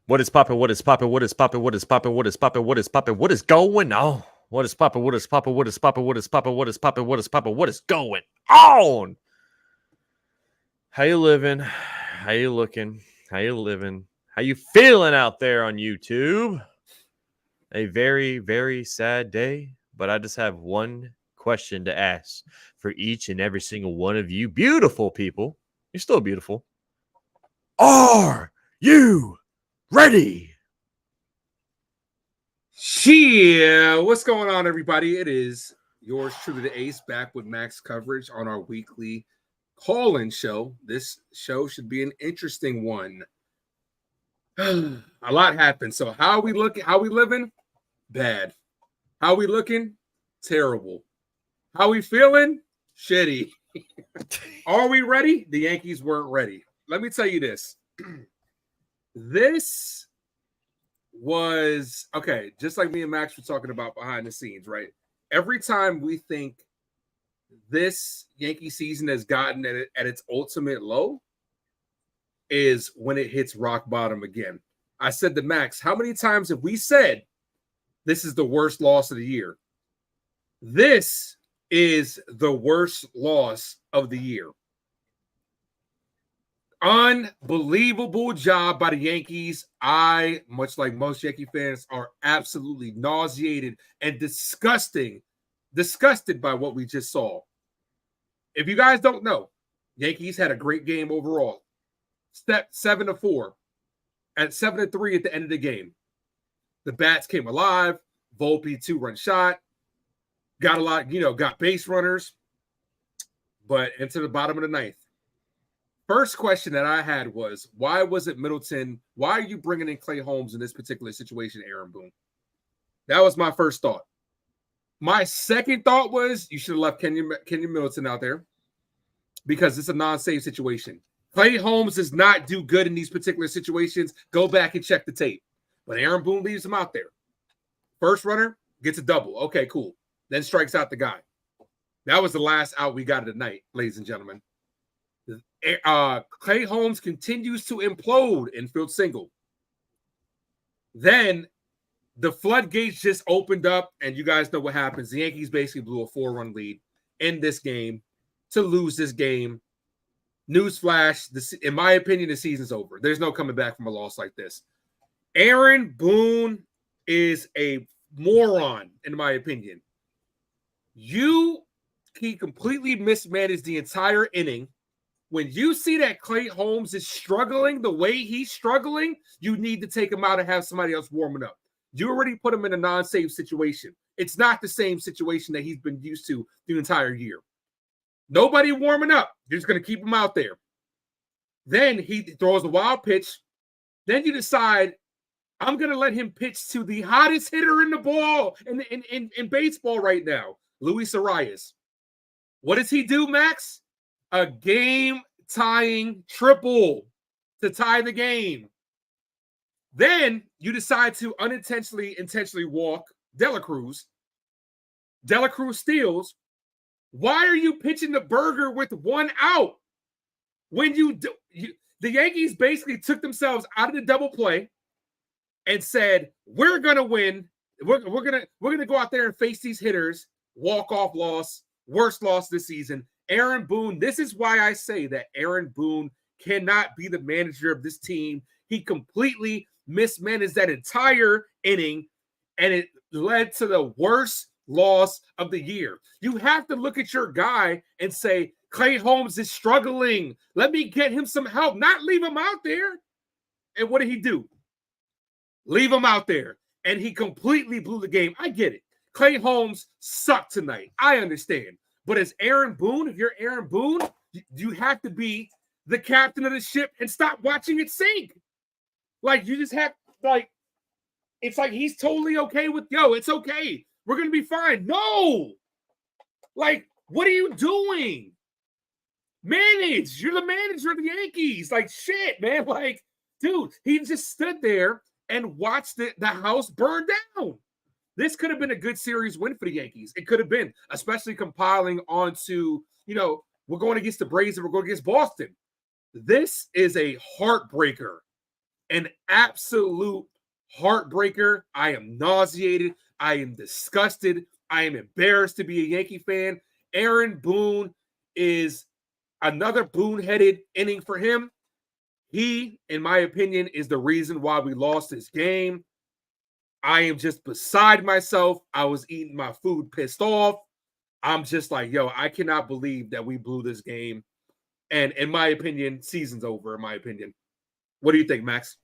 What is popping? What is popping? What is popping? What is popping? What is popping? What is popping? What is going on? What is popping? What is popping? What is popping? What is popping? What is popping? What is popping? What is going on? How you living? How you looking? How you living? How you feeling out there on YouTube? A very, very sad day, but I just have one question to ask for each and every single one of you beautiful people. You're still beautiful. Are you ready? Yeah, what's going on, everybody? It is yours truly, the Ace, back with Max coverage on our weekly call-in show. This show should be an interesting one. A lot happened. So how we looking? How we living? Bad. How we looking? Terrible. How we feeling? Shitty. Are we ready? The Yankees weren't ready. Let me tell you this. This was okay, just like me and Max were talking about behind the scenes, right? Every time we think this Yankee season has gotten at its ultimate low is when it hits rock bottom again. I said to Max, how many times have we said this is the worst loss of the year? This is the worst loss of the year. Unbelievable job by the Yankees. I, much like most Yankee fans, are absolutely nauseated and disgusted by what we just saw. If you guys don't know, Yankees had a great game overall. Step 7-4 at 7-3 at the end of the game. The bats came alive. Volpe 2-run shot. Got a lot, got base runners, but into the bottom of the ninth. First question that I had was, why was it Middleton? Why are you bringing in Clay Holmes in this particular situation, Aaron Boone? That was my first thought. My second thought was you should have left Kenyon Middleton out there because it's a non-save situation. Clay Holmes does not do good in these particular situations. Go back and check the tape. But Aaron Boone leaves him out there. First runner gets a double. Okay, cool. Then strikes out the guy. That was the last out we got of the night, ladies and gentlemen. Clay Holmes continues to implode infield single. Then the floodgates just opened up, and you guys know what happens. The Yankees basically blew a 4-run lead in this game to lose this game. Newsflash, in my opinion, the season's over. There's no coming back from a loss like this. Aaron Boone is a moron, in my opinion. He completely mismanaged the entire inning. When you see that Clay Holmes is struggling the way he's struggling, you need to take him out and have somebody else warming up. You already put him in a non-save situation. It's not the same situation that he's been used to the entire year. Nobody warming up. You're just going to keep him out there. Then he throws a wild pitch. Then you decide, I'm going to let him pitch to the hottest hitter in the ball in baseball right now, Luis Arias. What does he do, Max? A game-tying triple to tie the game. Then you decide to intentionally walk Dela Cruz. Dela Cruz steals. Why are you pitching the burger with one out? When the Yankees basically took themselves out of the double play and said, we're going to win. We're going to go out there and face these hitters. Walk-off loss. Worst loss this season. Aaron Boone, this is why I say that Aaron Boone cannot be the manager of this team. He completely mismanaged that entire inning, and it led to the worst loss of the year. You have to look at your guy and say, Clay Holmes is struggling. Let me get him some help, not leave him out there. And what did he do? Leave him out there. And he completely blew the game. I get it. Clay Holmes sucked tonight. I understand. But as Aaron Boone, if you're Aaron Boone, you have to be the captain of the ship and stop watching it sink. Like, you just have, it's like he's totally okay with, it's okay. We're going to be fine. No! What are you doing? Manage. You're the manager of the Yankees. Shit, man. Dude, he just stood there and watched the house burn down. This could have been a good series win for the Yankees. It could have been, especially compiling onto, we're going against the Braves and we're going against Boston. This is a heartbreaker. an absolute heartbreaker. I am nauseated. I am disgusted. I am embarrassed to be a Yankee fan. Aaron Boone is another Boone-headed inning for him. He, in my opinion, is the reason why we lost this game. I am just beside myself. I was eating my food pissed off. I'm just like, yo, I cannot believe that we blew this game. And in my opinion, season's over, in my opinion. What do you think, Max?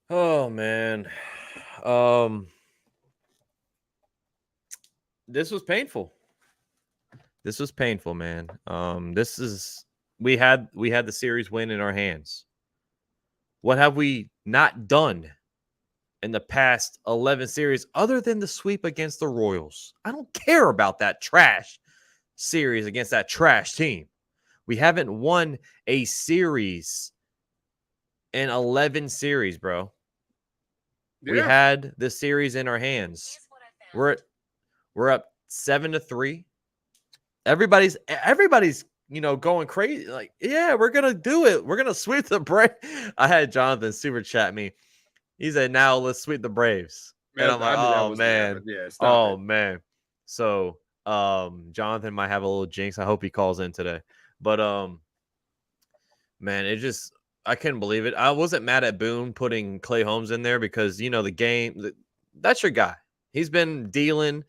Oh man. This was painful. This was painful, man. This is we had the series win in our hands. What have we not done in the past 11 series other than the sweep against the Royals? I don't care about that trash series against that trash team. We haven't won a series in 11 series, bro. Yeah. We had the series in our hands. We're up 7-3. Everybody's going crazy. Like, yeah, we're gonna do it. We're gonna sweep the Braves. I had Jonathan super chat me. He said, "Now let's sweep the Braves." And I'm like, "Oh man, man." So, Jonathan might have a little jinx. I hope he calls in today. But man, I couldn't believe it. I wasn't mad at Boone putting Clay Holmes in there because the game. That's your guy. He's been dealing.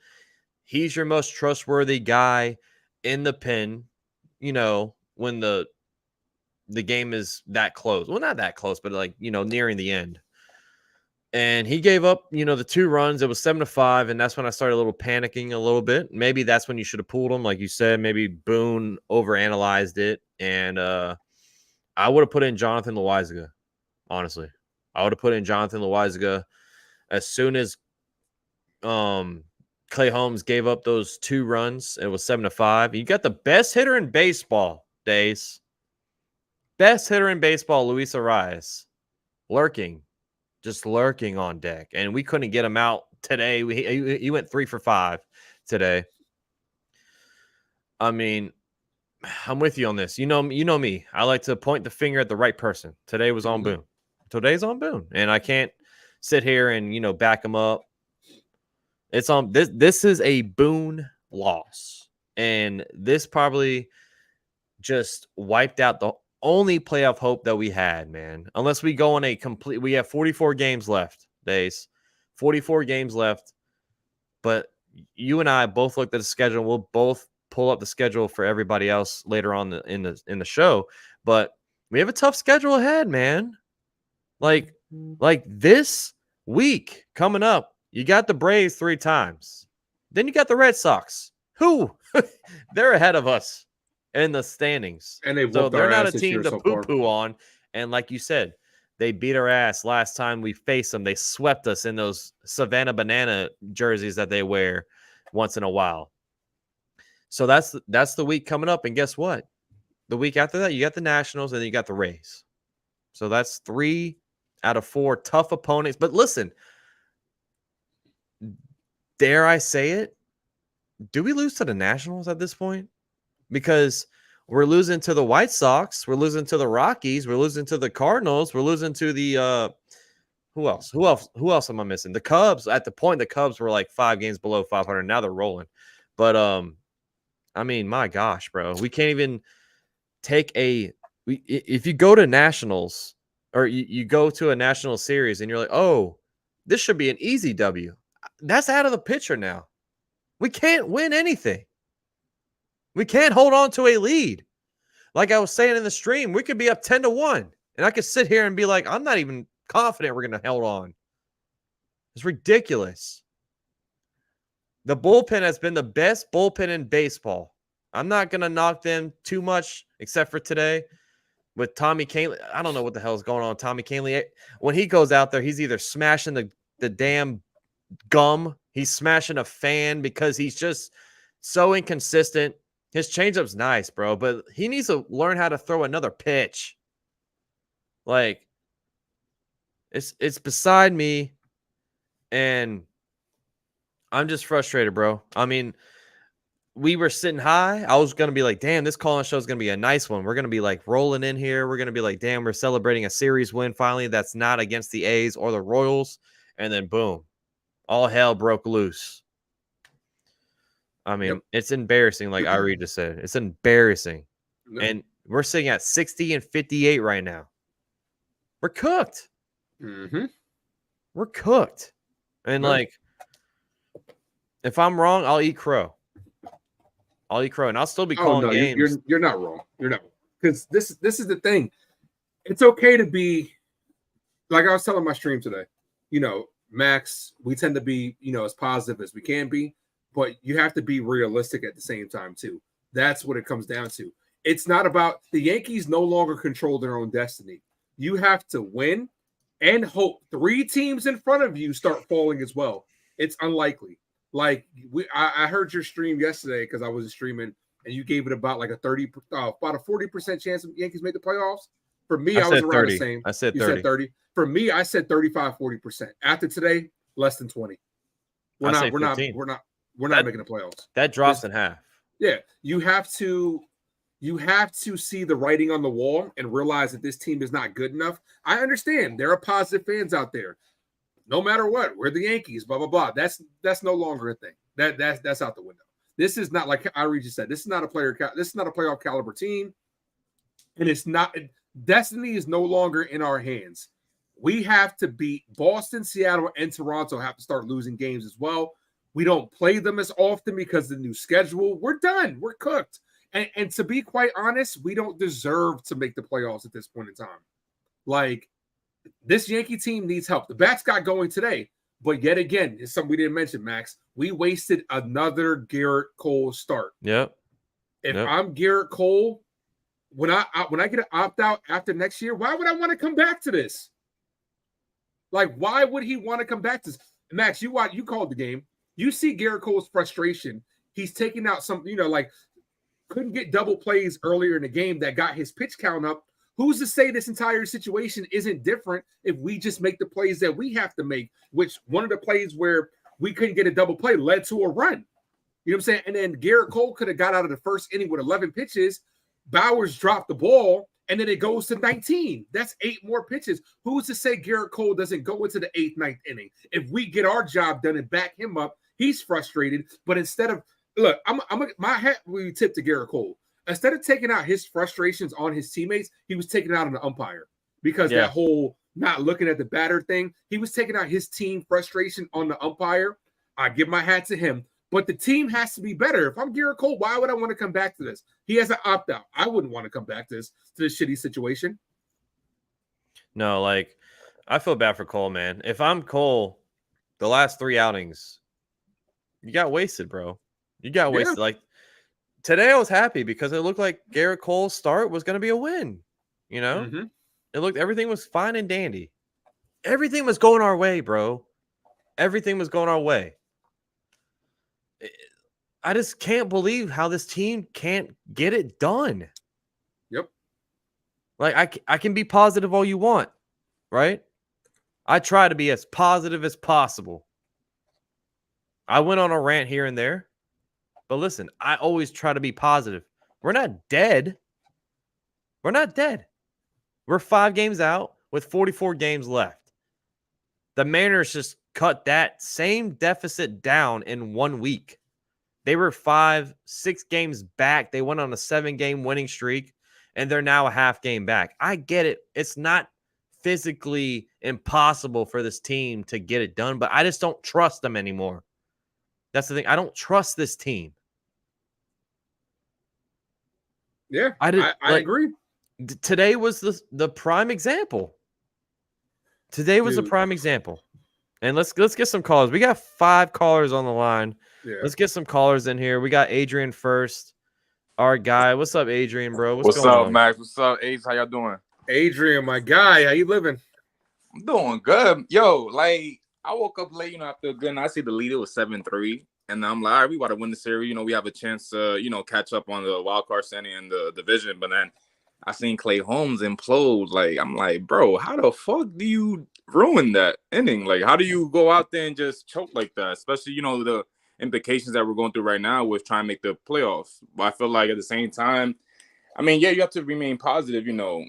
He's your most trustworthy guy in the pen, when the game is that close. Well, not that close, but nearing the end. And he gave up, the 2 runs. It was 7-5, and that's when I started a little panicking a little bit. Maybe that's when you should have pulled him, like you said. Maybe Boone overanalyzed it, and I would have put in Jonathan Loaizaga, honestly. I would have put in Jonathan Loaizaga as soon as Clay Holmes gave up those 2 runs. It was 7-5. You got the best hitter in baseball, Days. Best hitter in baseball, Luis Arias, just lurking on deck. And we couldn't get him out today. He went 3 for 5 today. I mean, I'm with you on this. You know me. I like to point the finger at the right person. Today was on Boone. Today's on Boone. And I can't sit here and, back him up. It's on this is a Boone loss. And this probably just wiped out the only playoff hope that we had, man. Unless we go on we have 44 games left, Days. 44 games left. But you and I both looked at the schedule. We'll both pull up the schedule for everybody else later on in the show. But we have a tough schedule ahead, man. Like this week coming up, you got the Braves 3 times. Then you got the Red Sox. Who? They're ahead of us in the standings. And they're not a team to poo-poo on. And like you said, they beat our ass last time we faced them. They swept us in those Savannah Banana jerseys that they wear once in a while. So that's the week coming up. And guess what? The week after that, you got the Nationals and then you got the Rays. So that's 3 out of 4 tough opponents. But listen, dare I say it? Do we lose to the Nationals at this point? Because we're losing to the White Sox, we're losing to the Rockies, we're losing to the Cardinals, we're losing to the who else am I missing? The Cubs. At the point, the Cubs were like 5 games below 500. Now they're rolling. But I mean, my gosh, bro, we can't even take if you go to Nationals or you go to a national series and you're like, oh, this should be an easy W. That's out of the picture now. We can't win anything. We can't hold on to a lead. Like I was saying in the stream, we could be up 10-1. And I could sit here and be like, I'm not even confident we're going to hold on. It's ridiculous. The bullpen has been the best bullpen in baseball. I'm not going to knock them too much, except for today with Tommy Kahnle. I don't know what the hell is going on with Tommy Kahnle. When he goes out there, he's either smashing the damn gum, he's smashing a fan because he's just so inconsistent. His changeup's nice, bro, but he needs to learn how to throw another pitch. Like, it's beside me, and I'm just frustrated, bro. I mean, we were sitting high. I was going to be like, damn, this call-in show is going to be a nice one. We're going to be like rolling in here. We're going to be like, damn, we're celebrating a series win finally that's not against the A's or the Royals. And then boom, all hell broke loose. I mean, It's embarrassing, like Ari just said. It's embarrassing. Yep. And we're sitting at 60 and 58 right now. We're cooked. Mm-hmm. We're cooked. And like, if I'm wrong, I'll eat crow. And I'll still be calling games. You're not wrong. You're not, because this is the thing. It's okay to be, like I was telling my stream today. You know, Max, we tend to be, you know, as positive as we can be, but you have to be realistic at the same time too. That's what it comes down to. It's not about the Yankees no longer control their own destiny. You have to win and hope 3 teams in front of you start falling as well. It's unlikely. Like I heard your stream yesterday because I was streaming, and you gave it about like about a 40% chance of Yankees make the playoffs. For me, I was around 30. the same. I said you 30. Said 30. For me, I said 35-40%. After today, less than 20. We're not making the playoffs. That drops in half. Yeah, you have to see the writing on the wall and realize that this team is not good enough. I understand there are positive fans out there. No matter what, we're the Yankees, blah, blah, blah. That's no longer a thing. That's out the window. This is not, like Ari just said, this is not a playoff caliber team. And it's not, destiny is no longer in our hands. We have to beat Boston, Seattle, and Toronto have to start losing games as well. We don't play them as often because of the new schedule. We're done. We're cooked. And to be quite honest, we don't deserve to make the playoffs at this point in time. Like, this Yankee team needs help. The bats got going today, but yet again, it's something we didn't mention, Max. We wasted another Garrett Cole start. Yep. If I'm Garrett Cole, when I get an opt-out after next year, why would I want to come back to this? Like, why would he want to come back to this? Max, you called the game. You see Garrett Cole's frustration. He's taking out some, like couldn't get double plays earlier in the game that got his pitch count up. Who's to say this entire situation isn't different if we just make the plays that we have to make, which one of the plays where we couldn't get a double play led to a run. You know what I'm saying? And then Garrett Cole could have got out of the first inning with 11 pitches. Bowers dropped the ball, and then it goes to 19. That's 8 more pitches. Who's to say Garrett Cole doesn't go into the 8th, 9th inning? If we get our job done and back him up, he's frustrated. But instead of, look, my hat we tip to Garrett Cole. Instead of taking out his frustrations on his teammates, he was taking out on the umpire because that whole not looking at the batter thing, he was taking out his team frustration on the umpire. I give my hat to him, but the team has to be better. If I'm Garrett Cole, why would I want to come back to this? He has an opt-out. I wouldn't want to come back to this shitty situation. No, like, I feel bad for Cole, man. If I'm Cole, the last 3 outings, you got wasted, bro. You got wasted. Like, today I was happy because it looked like Garrett Cole's start was going to be a win. You know, everything was fine and dandy. Everything was going our way, bro. Everything was going our way. I just can't believe how this team can't get it done. Yep. Like, I can be positive all you want, right? I try to be as positive as possible. I went on a rant here and there. But listen, I always try to be positive. We're not dead. We're not dead. We're 5 games out with 44 games left. The Mariners just cut that same deficit down in 1 week. They were 5-6 games back. They went on a 7-game winning streak, and they're now a half game back. I get it. It's not physically impossible for this team to get it done, but I just don't trust them anymore. That's the thing. I don't trust this team. Yeah, I agree. Today was the prime example. Today was a prime example. And let's get some callers. We got 5 callers on the line. Yeah. Let's get some callers in here. We got Adrian first. Our guy. What's up, Adrian, bro? What's going up, on? Max? What's up, Ace? How y'all doing? Adrian, my guy. How you living? I'm doing good. Yo, like, I woke up late, after a good night. I see the lead. It was 7-3. And I'm like, all right, we about to win the series. We have a chance to, catch up on the wild card standing in the division. But then I seen Clay Holmes implode. Like, I'm like, bro, how the fuck do you ruin that inning? Like, how do you go out there and just choke like that? Especially, implications that we're going through right now with trying to make the playoffs. But I feel like at the same time, I mean, yeah, you have to remain positive,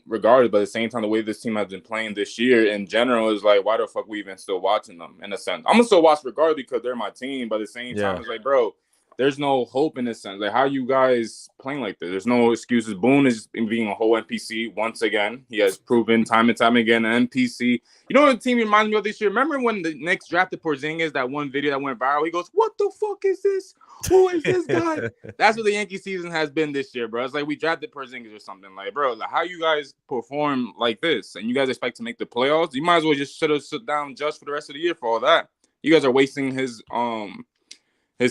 regardless. But at the same time, the way this team has been playing this year in general is like, why the fuck we even still watching them? In a sense, I'm gonna still watch regardless because they're my team. But at the same time, Yeah. it's like, bro, there's no hope in this sense. Like, how you guys playing like this? There's no excuses. Boone is being a whole NPC once again. He has proven time and time again an NPC. You know what the team reminds me of this year? Remember when the Knicks drafted Porzingis? That one video that went viral. He goes, "What the fuck is this? Who is this guy?" That's what the Yankee season has been this year, bro. It's like we drafted Porzingis or something. Like, bro, like how you guys perform like this, and you guys expect to make the playoffs? You might as well just sit down just for the rest of the year for all that. You guys are wasting his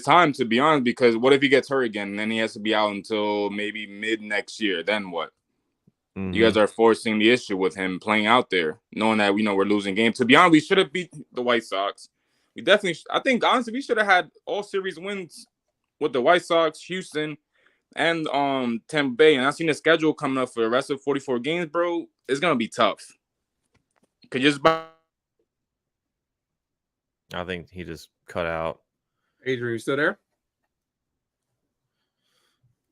time, to be honest, because what if he gets hurt again and then he has to be out until maybe mid next year? Then what? Mm-hmm. You guys are forcing the issue with him playing out there, knowing that we're losing games. To be honest, we should have beat the White Sox. We definitely, I think, honestly, we should have had all series wins with the White Sox, Houston, and Tampa Bay. And I've seen the schedule coming up for the rest of 44 games, bro. It's gonna be tough. Could you just I think he just cut out. Adrian, you still there?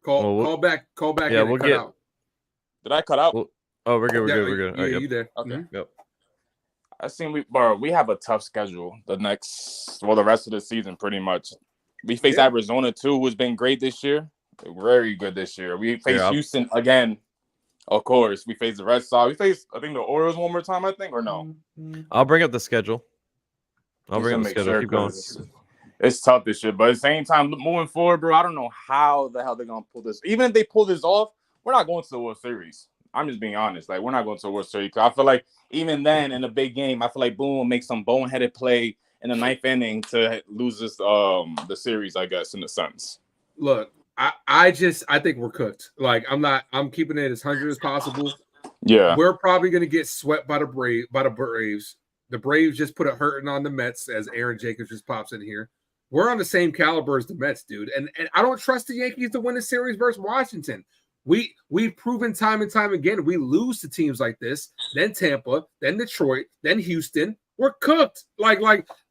Call back. Yeah, in and cut out. Did I cut out? Oh, we're good. We're good. Yeah, you there? Okay. Mm-hmm. Yep. I seen we have a tough schedule the rest of the season pretty much. We face Arizona too, who's been great this year. Very good this year. We face Houston again. Of course. We face the Red Sox. We face, I think, the Orioles one more time, I think, or no? I'll bring up the schedule. Keep going. It's tough this year, but at the same time, moving forward, bro, I don't know how the hell they're gonna pull this. Even if they pull this off, we're not going to the World Series. I'm just being honest. Like, we're not going to the World Series. Cause I feel like even then, in a big game, I feel like Boone will make some boneheaded play in the ninth inning to lose this the series, I guess, in a sense. Look, I think we're cooked. Like, I'm keeping it as 100 as possible. Yeah, we're probably gonna get swept by the Braves. The Braves just put a hurting on the Mets as Aaron Jacobs just pops in here. We're on the same caliber as the Mets, dude. And I don't trust the Yankees to win the series versus Washington. We've proven time and time again we lose to teams like this, then Tampa, then Detroit, then Houston. We're cooked. Like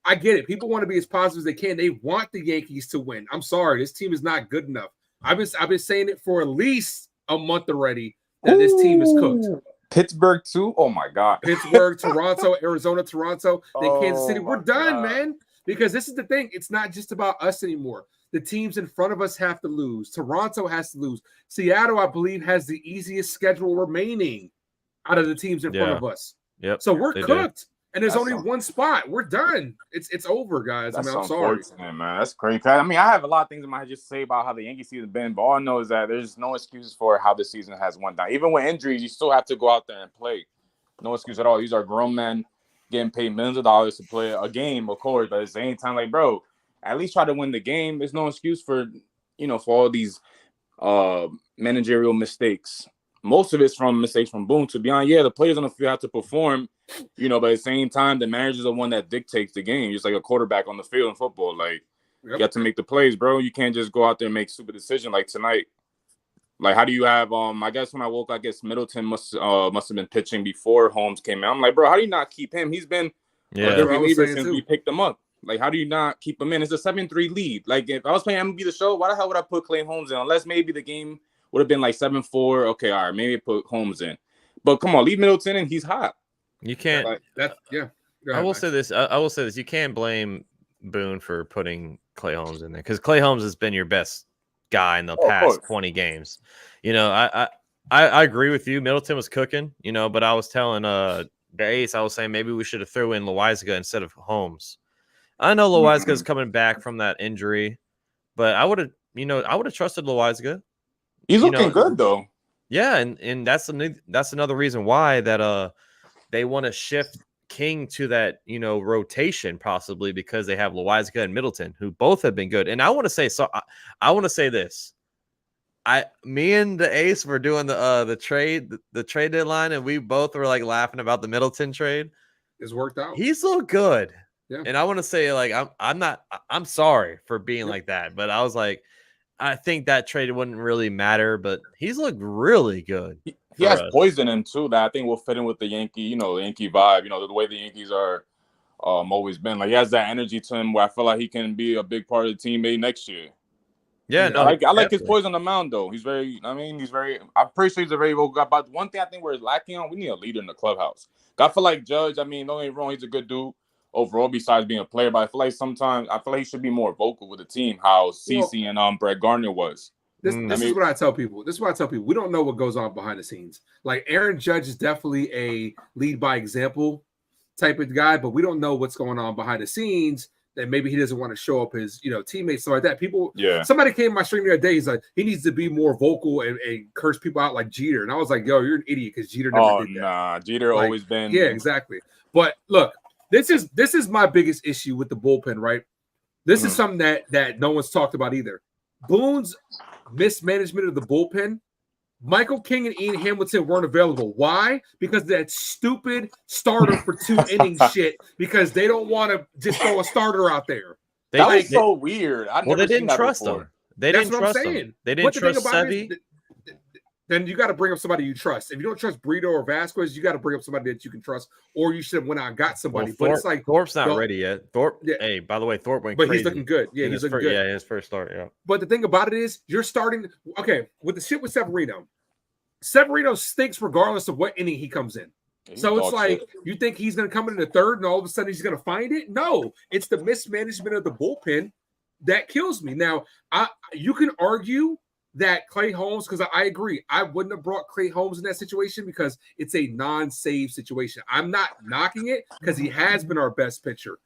I get it. People want to be as positive as they can. They want the Yankees to win. I'm sorry, this team is not good enough. I've been saying it for at least a month already that this team is cooked. Pittsburgh too. Oh my God. Pittsburgh, Toronto, Arizona, Toronto, then Kansas City. We're done, man. Because this is the thing. It's not just about us anymore. The teams in front of us have to lose. Toronto has to lose. Seattle, I believe, has the easiest schedule remaining out of the teams in front of us. Yep. So we're cooked. And there's only one spot. We're done. It's over, guys. I'm sorry. Man. That's crazy. I mean, I have a lot of things in my head just to say about how the Yankees season has been, but all I know is that there's no excuses for how the season has went down. Even with injuries, you still have to go out there and play. No excuse at all. These are grown men getting paid millions of dollars to play a game, of course, but at the same time, like, bro, at least try to win the game. There's no excuse for all these managerial mistakes. Most of it's from mistakes from Boone. To be honest, the players on the field have to perform, but at the same time, the manager's the one that dictates the game. Just like a quarterback on the field in football. Like, you got to make the plays, bro. You can't just go out there and make stupid decisions like tonight. Like, how do you have, I guess when I woke, I guess Middleton must have been pitching before Holmes came out. I'm like, bro, how do you not keep him? He's been a good reliever since we picked him up. Like, how do you not keep him in? It's a 7-3 lead. Like, if I was playing MLB The Show, why the hell would I put Clay Holmes in? Unless maybe the game would have been like 7-4. Okay, all right, maybe put Holmes in. But come on, leave Middleton in. He's hot. You can't. I will say this. I will say this. You can't blame Boone for putting Clay Holmes in there because Clay Holmes has been your best guy in the past 20 games. I agree with you. Middleton was cooking, but I was telling the ace, I was saying maybe we should have threw in Loizaga instead of Holmes. I know Loizaga is coming back from that injury, but I would have trusted Loizaga. He's looking good though. Yeah, and that's another reason why that they want to shift King to that rotation possibly because they have Loizaga and Middleton who both have been good. And I want to say I want to say this. Me and the ace were doing the trade deadline, and we both were like laughing about the Middleton trade. It's worked out. He's so good. Yeah. And I want to say, like, I'm sorry for being like that, but I was like, I think that trade wouldn't really matter, but he's looked really good. He has poison in too that I think will fit in with the Yankee, the Yankee vibe, the way the Yankees are always been. Like he has that energy to him where I feel like he can be a big part of the team maybe next year. Yeah, no, I like his definitely. poise on the mound though. He's very. I'm pretty sure he's a very vocal guy. But one thing I think we're lacking on, we need a leader in the clubhouse. I feel like Judge. I mean, don't get me wrong, he's a good dude overall. Besides being a player, but I feel like he should be more vocal with the team. How CeCe and Brett Gardner was. This is what I tell people. We don't know what goes on behind the scenes. Like Aaron Judge is definitely a lead by example type of guy, but we don't know what's going on behind the scenes. That maybe he doesn't want to show up his, teammates, stuff like that. Somebody came in my stream the other day. He's like, he needs to be more vocal and curse people out like Jeter. And I was like, yo, you're an idiot because Jeter never did that. Nah, Jeter always been. Yeah, exactly. But look, this is my biggest issue with the bullpen, right? This is something that no one's talked about either. Boone's mismanagement of the bullpen. Michael King and Ian Hamilton weren't available. Why? Because that stupid starter for 2 innings shit. Because they don't want to just throw a starter out there. That was so weird. They didn't trust him. They didn't trust him. They didn't trust Sevy. Then you got to bring up somebody you trust. If you don't trust Brito or Vasquez, you got to bring up somebody that you can trust, or you should have went out and got somebody. Well, but it's like Thorpe's not ready yet. Thorpe. Yeah. Hey, by the way, Thorpe went but crazy. He's looking good. Yeah, he's looking good. Yeah, his first start. Yeah. But the thing about it is, you're starting. Okay, with the shit with Severino. Severino stinks regardless of what inning he comes in. So it's like you think he's going to come in the third, and all of a sudden he's going to find it. No, it's the mismanagement of the bullpen that kills me. Now, you can argue that Clay Holmes, because I agree, I wouldn't have brought Clay Holmes in that situation because it's a non-save situation. I'm not knocking it because he has been our best pitcher.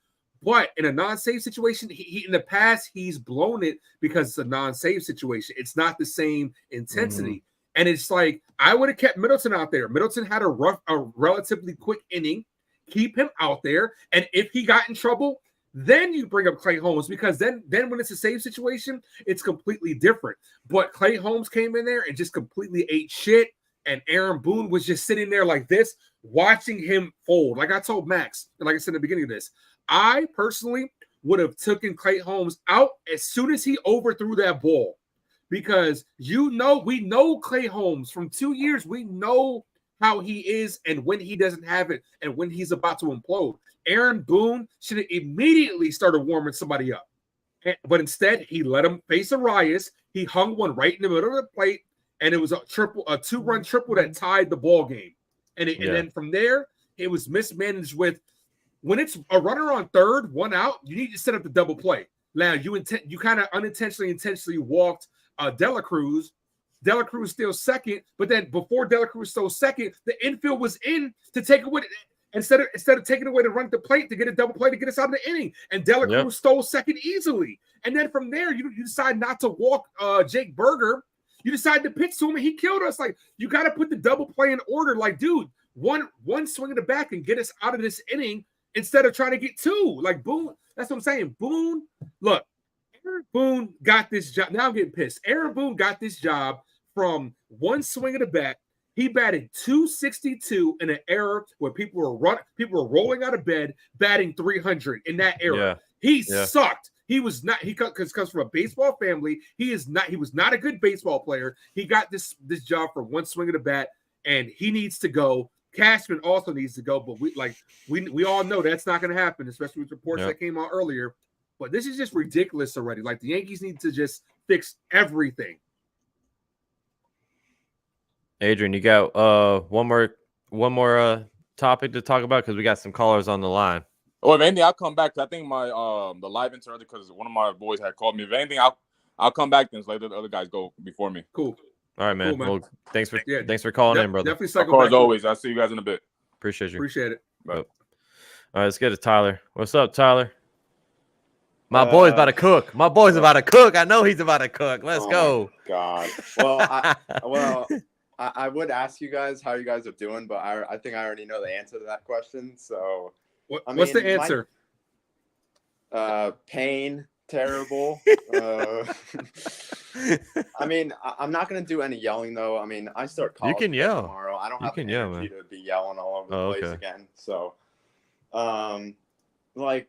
But in a non-save situation, he in the past, he's blown it because it's a non-save situation. It's not the same intensity. Mm-hmm. And it's like, I would have kept Middleton out there. Middleton had a relatively quick inning. Keep him out there. And if he got in trouble, then you bring up Clay Holmes, because then when it's a save situation, it's completely different. But Clay Holmes came in there and just completely ate shit. And Aaron Boone was just sitting there like this, watching him fold. Like I told Max, and like I said in the beginning of this, I personally would have taken Clay Holmes out as soon as he overthrew that ball. Because we know Clay Holmes from 2 years. We know how he is and when he doesn't have it and when he's about to implode. Aaron Boone should have immediately started warming somebody up. But instead, he let him face Arias. He hung one right in the middle of the plate, and it was a 2-run triple that tied the ball game. And then from there, it was mismanaged with when it's a runner on third, 1 out, you need to set up the double play. Now, you kind of intentionally walked Dela Cruz. Dela Cruz still second, but then before Dela Cruz stole second, the infield was in to take away instead of taking away to run at the plate to get a double play to get us out of the inning. And Dela Cruz stole second easily. And then from there, you decide not to walk Jake Berger. You decide to pitch to him, and he killed us. Like, you got to put the double play in order. Like, dude, one swing in the back and get us out of this inning instead of trying to get 2. Like, Boone, that's what I'm saying. Boone, look, Aaron Boone got this job. Now I'm getting pissed. Aaron Boone got this job from 1 swing of the bat. He batted .262 in an era where people were rolling out of bed, batting .300 in that era. Yeah. He sucked. He was not. He comes from a baseball family. He was not a good baseball player. He got this job for 1 swing of the bat, and he needs to go. Cashman also needs to go, but we all know that's not going to happen, especially with reports that came out earlier. But this is just ridiculous already. Like, the Yankees need to just fix everything. Adrian, you got one more topic to talk about, because we got some callers on the line. Oh, if anything, I'll come back. I think my the live interrupted because one of my boys had called me. If anything, I'll come back and let the other guys go before me. Cool. All right, man. Cool, man. Well, thanks for calling in, brother. Definitely. Of course, as always. I'll see you guys in a bit. Appreciate you. Appreciate it. Bye. All right, let's get to Tyler. What's up, Tyler? My boy's about to cook. I know he's about to cook. Let's go. God. Well, I would ask you guys how you guys are doing, but I think I already know the answer to that question. So, what's the answer? Pain, terrible. I mean, I'm not gonna do any yelling though. I mean, I start college you can yell tomorrow. I don't have the energy to be yelling all over the place again. So, like,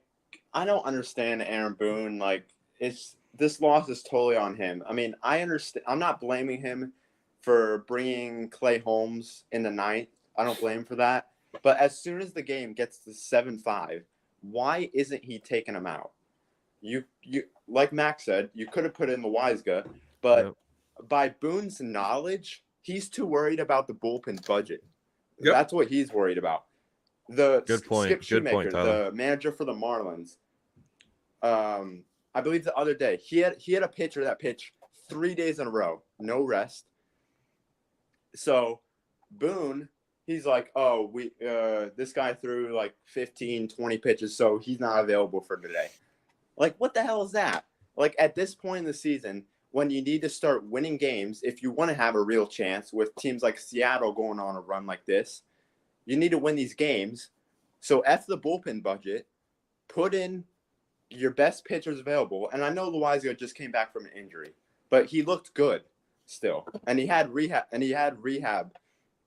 I don't understand Aaron Boone. Like, this loss is totally on him. I mean, I understand. I'm not blaming him for bringing Clay Holmes in the 9th. I don't blame him for that. But as soon as the game gets to 7-5, why isn't he taking him out? You like Max said, you could have put in the Loizaga, but by Boone's knowledge, he's too worried about the bullpen budget. Yep. That's what he's worried about. The Good point. Skip Good point, Shoemaker, Tyler. the manager for the Marlins, I believe the other day he had a pitcher that pitched 3 days in a row, no rest. So Boone, he's like, oh, this guy threw like 15, 20 pitches, so he's not available for today. Like, what the hell is that? Like, at this point in the season, when you need to start winning games, if you want to have a real chance with teams like Seattle going on a run like this, you need to win these games. So F the bullpen budget, put in your best pitchers available. And I know Loizaga just came back from an injury, but he looked good still. And he had rehab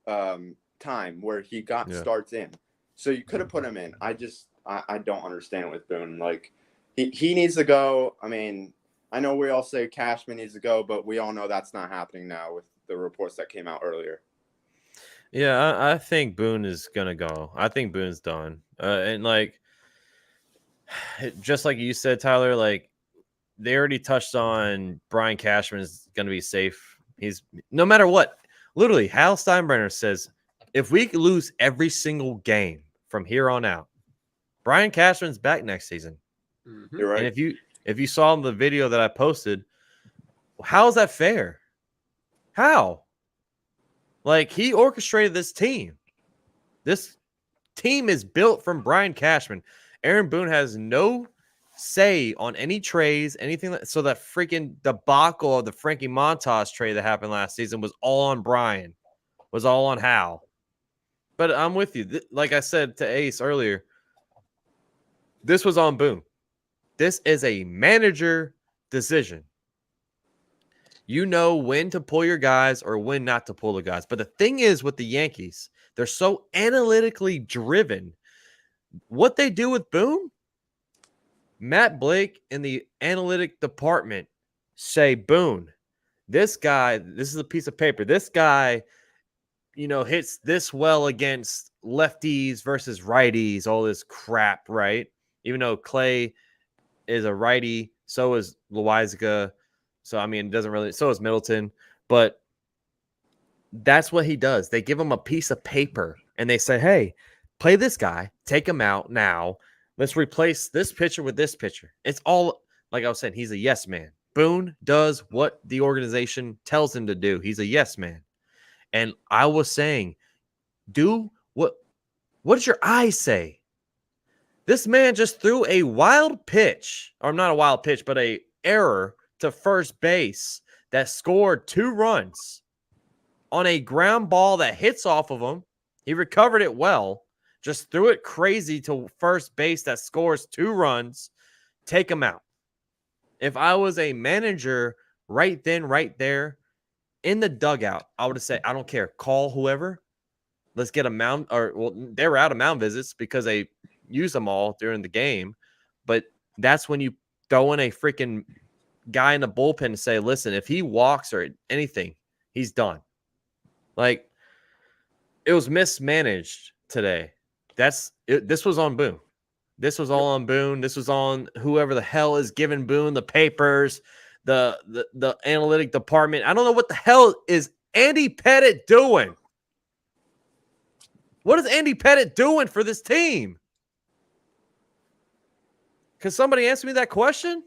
time where he got starts in. So you could have put him in. I don't understand with Boone. Like, he needs to go. I mean, I know we all say Cashman needs to go, but we all know that's not happening now with the reports that came out earlier. Yeah, I think Boone is gonna go. I think Boone's done. And like, just like you said, Tyler, like they already touched on Brian Cashman is gonna be safe. He's no matter what. Literally, Hal Steinbrenner says if we lose every single game from here on out, Brian Cashman's back next season. Mm-hmm. You're right. And if you saw the video that I posted, how is that fair? How? Like, he orchestrated this team. This team is built from Brian Cashman. Aaron Boone has no say on any trades, anything. So that freaking debacle of the Frankie Montas trade that happened last season was all on Brian, was all on Hal. But I'm with you. Like I said to Ace earlier, this was on Boone. This is a manager decision. You know when to pull your guys or when not to pull the guys. But the thing is with the Yankees, they're so analytically driven. What they do with Boone, Matt Blake in the analytic department say, Boone, this guy, this is a piece of paper. This guy, hits this well against lefties versus righties, all this crap, right? Even though Clay is a righty, so is Loizaga. So, I mean, it doesn't really, so is Middleton. But that's what he does. They give him a piece of paper and they say, hey, play this guy, take him out now. Let's replace this pitcher with this pitcher. It's all, like I was saying, he's a yes man. Boone does what the organization tells him to do. He's a yes man. And I was saying, do what does your eyes say? This man just threw a wild pitch, or not a wild pitch, but a error to first base that scored 2 runs on a ground ball that hits off of him. He recovered it well, just threw it crazy to first base that scores 2 runs. Take him out. If I was a manager right then, right there in the dugout, I would have said, I don't care. Call whoever. Let's get a mound, they were out of mound visits because they used them all during the game. But that's when you throw in a freaking guy in the bullpen and say, listen, if he walks or anything, he's done. Like, it was mismanaged today. This was on Boone. This was all on Boone. This was on whoever the hell is giving Boone the papers, the analytic department. I don't know what the hell is Andy Pettit doing. What is Andy Pettit doing for this team? Can somebody answer me that question?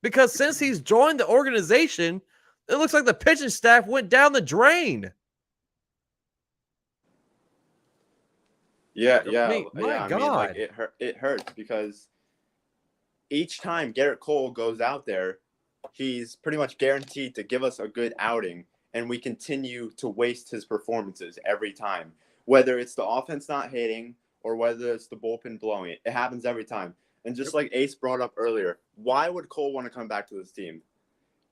Because since he's joined the organization, it looks like the pitching staff went down the drain. Yeah. My God. Mean, like it hurts because each time Garrett Cole goes out there, he's pretty much guaranteed to give us a good outing, and we continue to waste his performances every time. Whether it's the offense not hitting or whether it's the bullpen blowing it, it happens every time. And just like Ace brought up earlier, why would Cole want to come back to this team?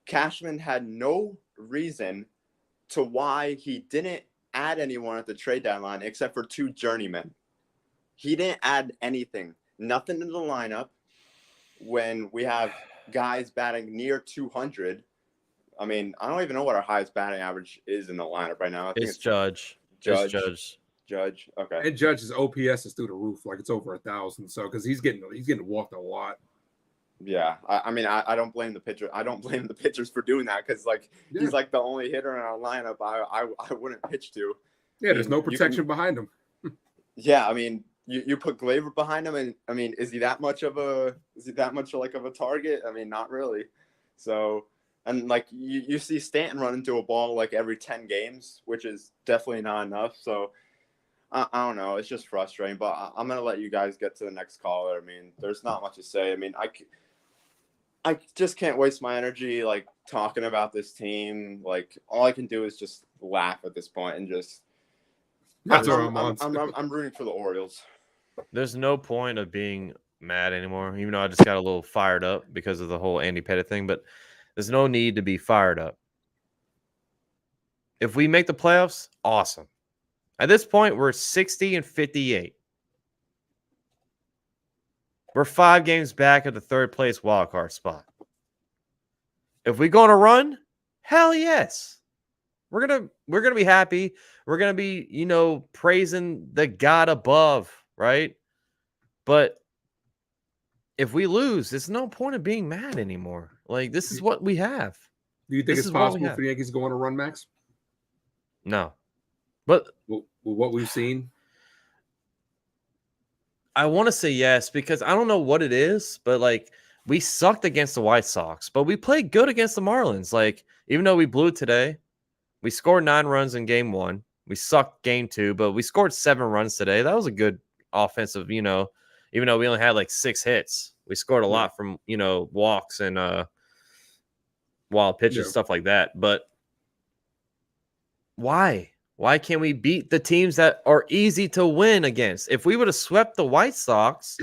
Cashman had no reason to why he didn't add anyone at the trade deadline except for 2 journeymen. He didn't add anything, nothing in the lineup when we have guys batting near 200. I mean, I don't even know what our highest batting average is in the lineup right now. I think It's Judge. It's Judge. Judge. Okay. And Judge's OPS is through the roof, like it's over 1,000. So because he's getting walked a lot. Yeah, I mean, I don't blame the pitcher. I don't blame the pitchers for doing that because he's like the only hitter in our lineup. I wouldn't pitch to. Yeah, there's no protection behind him. Yeah, I mean, you put Gleyber behind him, and I mean, is he that much of a target? I mean, not really. So, and like you see Stanton run into a ball like every 10 games, which is definitely not enough. So. I don't know. It's just frustrating, but I'm going to let you guys get to the next caller. I mean, there's not much to say. I mean, I just can't waste my energy, like, talking about this team. Like, all I can do is just laugh at this point and just That's what I'm rooting for the Orioles. There's no point of being mad anymore, even though I just got a little fired up because of the whole Andy Pettitte thing, but there's no need to be fired up. If we make the playoffs, awesome. At this point, we're 60-58. We're 5 games back at the third place wildcard spot. If we go on a run, hell yes. We're gonna be happy. We're gonna be, praising the God above, right? But if we lose, there's no point of being mad anymore. Like, this is what we have. Do you think it's possible for the Yankees to go on a run, Max? No. But with what we've seen, I want to say yes because I don't know what it is, but like we sucked against the White Sox, but we played good against the Marlins. Like, even though we blew today, we scored 9 runs in game 1. We sucked game 2, but we scored 7 runs today. That was a good offensive, even though we only had like 6 hits. We scored a lot from, walks and wild pitches, stuff like that. But why? Why can't we beat the teams that are easy to win against? If we would have swept the White Sox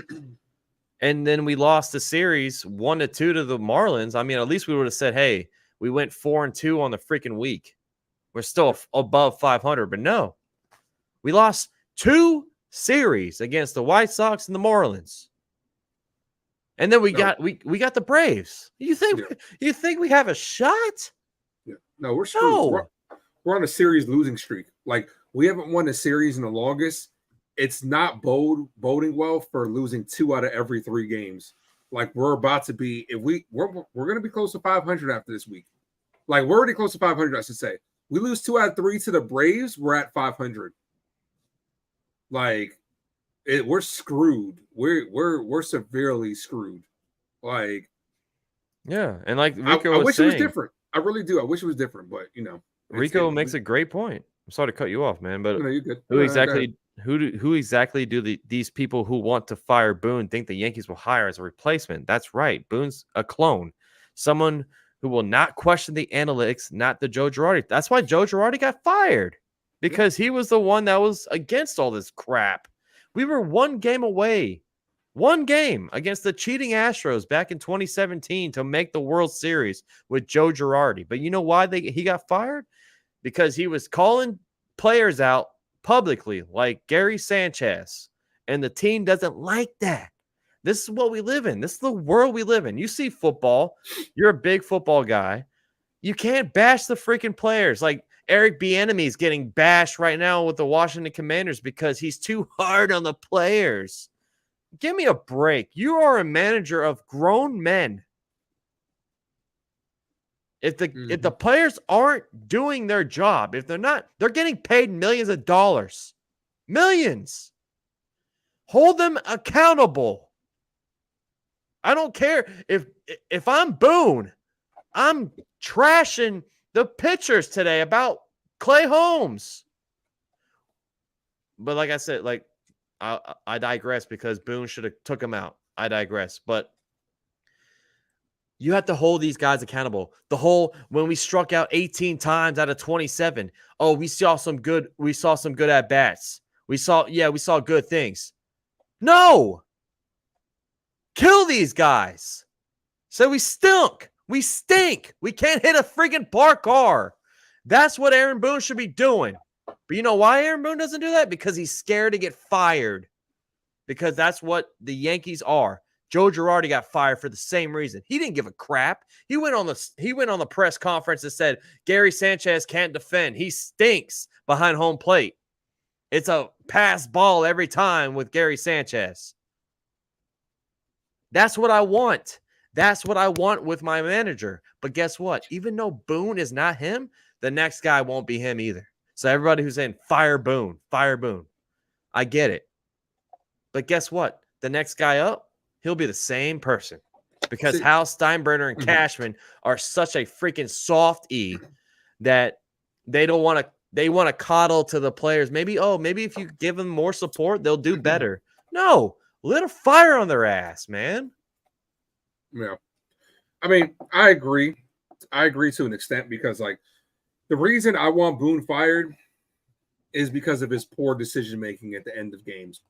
and then we lost the series 1-2 to the Marlins, I mean, at least we would have said, hey, we went 4-2 on the freaking week. We're still above 500. But no, we lost 2 series against the White Sox and the Marlins. And then we got the Braves. You think we have a shot? Yeah. No, we're screwed. No. We're on a series losing streak. Like, we haven't won a series in the longest. It's not boding well for losing 2 out of every 3 games. Like, we're about to be, we're going to be close to 500 after this week. Like, we're already close to 500, I should say. We lose 2 out of 3 to the Braves, we're at 500. Like, we're screwed. We're severely screwed. Like, yeah, and like Rico I wish saying, it was different. I really do. I wish it was different, but Rico makes a great point. I'm sorry to cut you off, man, but no, you're good. who exactly do these people who want to fire Boone think the Yankees will hire as a replacement? That's right. Boone's a clone. Someone who will not question the analytics, not the Joe Girardi. That's why Joe Girardi got fired, because he was the one that was against all this crap. We were 1 game away. 1 game against the cheating Astros back in 2017 to make the World Series with Joe Girardi. But you know why he got fired? Because he was calling players out publicly like Gary Sanchez. And the team doesn't like that. This is what we live in. This is the world we live in. You see football. You're a big football guy. You can't bash the freaking players. Like Eric Bieniemy is getting bashed right now with the Washington Commanders because he's too hard on the players. Give me a break. You are a manager of grown men. If the players aren't doing their job, if they're not, they're getting paid millions of dollars. Millions. Hold them accountable. I don't care if I'm Boone, I'm trashing the pitchers today about Clay Holmes. But like I said, like I digress because Boone should have took him out. I digress. But you have to hold these guys accountable. When we struck out 18 times out of 27, we saw some good at bats. We saw good things. No. Kill these guys. So we stunk. We stink. We can't hit a freaking park car. That's what Aaron Boone should be doing. But you know why Aaron Boone doesn't do that? Because he's scared to get fired. Because that's what the Yankees are. Joe Girardi got fired for the same reason. He didn't give a crap. He went on the press conference and said Gary Sanchez can't defend. He stinks behind home plate. It's a pass ball every time with Gary Sanchez. That's what I want. That's what I want with my manager. But guess what? Even though Boone is not him, the next guy won't be him either. So everybody who's saying fire Boone, I get it. But guess what? The next guy up, he'll be the same person. Because Hal Steinbrenner and Cashman are such a freaking soft E that they don't want to. They want to coddle to the players. Maybe if you give them more support, they'll do better. No, lit a fire on their ass, man. Yeah. I mean, I agree. I agree to an extent because, like, the reason I want Boone fired is because of his poor decision making at the end of games.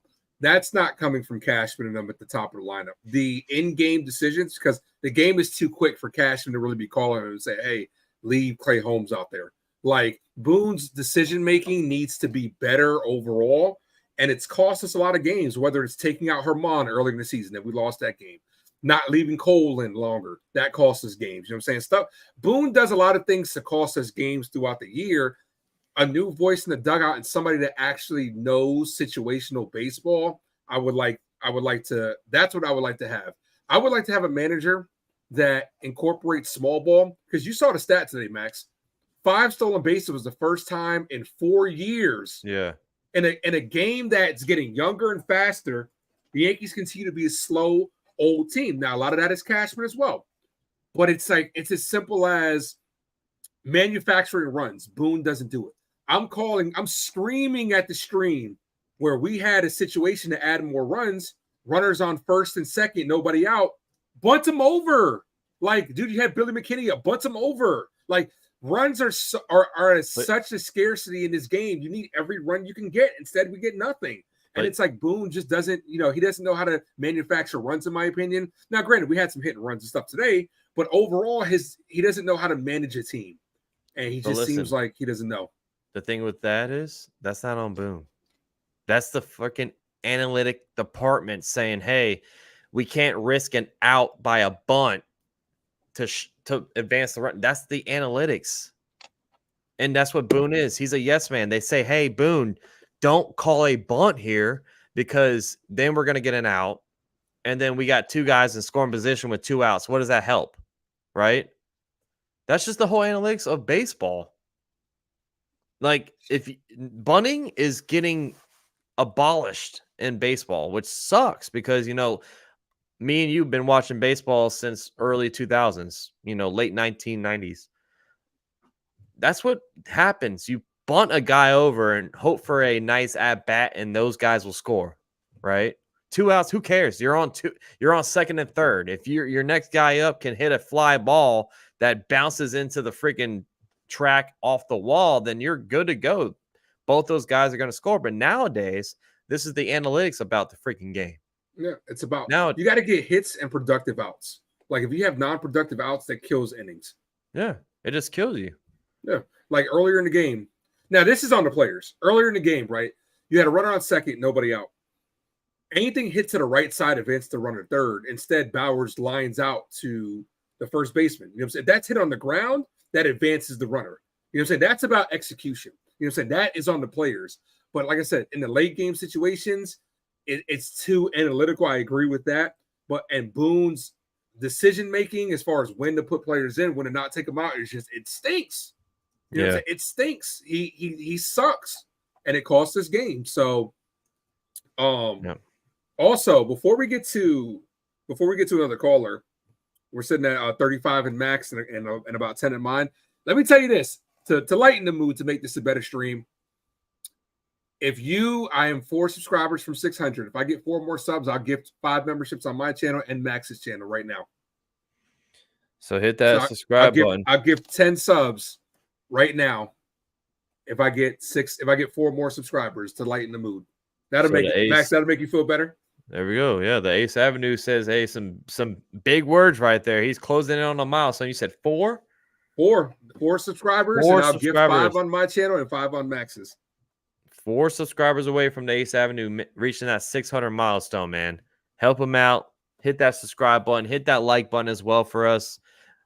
That's not coming from Cashman and them at the top of the lineup. The in-game decisions, because the game is too quick for Cashman to really be calling him and say, hey, leave Clay Holmes out there. Like, Boone's decision-making needs to be better overall, and it's cost us a lot of games, whether it's taking out Herman early in the season, that we lost that game, not leaving Cole in longer, that cost us games. You know what I'm saying? Stuff. Boone does a lot of things to cost us games throughout the year. A new voice in the dugout and somebody that actually knows situational baseball, I would like to, that's what I would like to have. I would like to have a manager that incorporates small ball, because you saw the stat today, Max. 5 stolen bases was the first time in 4 years. Yeah. In a game that's getting younger and faster, the Yankees continue to be a slow, old team. Now, a lot of that is Cashman as well. But it's like, it's as simple as manufacturing runs. Boone doesn't do it. I'm screaming at the stream where we had a situation to add more runs, runners on first and second, nobody out, bunt them over. Like, dude, you had Billy McKinney, bunt them over. Like, runs are such a scarcity in this game. You need every run you can get. Instead, we get nothing. And it's like Boone just doesn't, he doesn't know how to manufacture runs, in my opinion. Now, granted, we had some hit and runs and stuff today, but overall, he doesn't know how to manage a team. And he just seems like he doesn't know. The thing with that is, that's not on Boone. That's the fucking analytic department saying, hey, we can't risk an out by a bunt to advance the run. That's the analytics. And that's what Boone is. He's a yes man. They say, hey, Boone, don't call a bunt here because then we're going to get an out. And then we got 2 guys in scoring position with 2 outs. What does that help? Right? That's just the whole analytics of baseball. Like, if bunting is getting abolished in baseball, which sucks because, me and you have been watching baseball since early 2000s, late 1990s. That's what happens. You bunt a guy over and hope for a nice at bat, and those guys will score, right? 2 outs, who cares? You're on second and third. If your next guy up can hit a fly ball that bounces into the freaking track off the wall, then you're good to go. Both those guys are going to score. But nowadays, this is the analytics about the freaking game. Yeah, it's about now. You got to get hits and productive outs. Like, if you have non-productive outs, that kills innings. Yeah, it just kills you. Yeah, like earlier in the game. Now, this is on the players. Earlier in the game, right? You had a runner on second, nobody out. Anything hit to the right side advances the runner third. Instead, Bowers lines out to the first baseman. You know what I'm saying? That's hit on the ground, that advances the runner. You know what I'm saying? That's about execution. You know what I'm saying? That is on the players. But like I said, in the late game situations, it's too analytical. I agree with that. And Boone's decision making as far as when to put players in, when to not take them out, it stinks. You know what I'm saying? It stinks. He sucks, and it costs us games. So, Also, before we get to another caller, we're sitting at 35 in Max and about 10 in mine. Let me tell you this to lighten the mood, to make this a better stream. I am 4 subscribers from 600. If I get 4 more subs, I'll gift 5 memberships on my channel and Max's channel right now. So hit that subscribe button. I'll give 10 subs right now. If I get 4 more subscribers to lighten the mood, Max, that'll make you feel better. There we go. Yeah, the Ace Avenue says, hey, some big words right there. He's closing in on a milestone. You said 4? 4 subscribers, and I'll give 5 on my channel and 5 on Max's. 4 subscribers away from the Ace Avenue reaching that 600 milestone, man. Help him out. Hit that subscribe button. Hit that like button as well for us.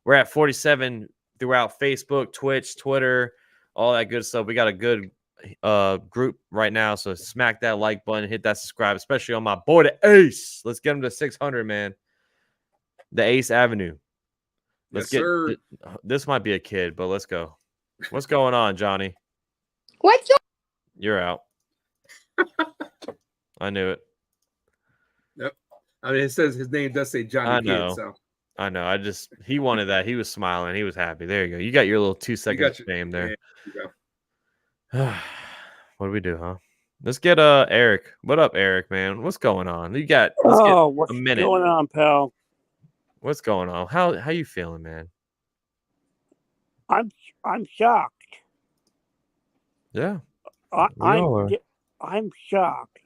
We're at 47 throughout Facebook, Twitch, Twitter, all that good stuff. We got a good group right now. So smack that like button, hit that subscribe, especially on my boy the Ace. Let's get him to 600, man. The Ace Avenue. Let's Yes, sir. this might be a kid, but let's go. What's going on, Johnny? What's up? You're out. I knew it. Yep. I mean, it says his name does say I Johnny know. Kid, so I know. He wanted that. He was smiling. He was happy. There you go. You got your little 2 you seconds got of your fame there. yeah, there you go. What do we do, huh? Let's get Eric. What up, Eric, man? What's going on? Let's get What's a minute. going on, pal? What's going on? How you feeling, man? I'm shocked. Yeah. I'm shocked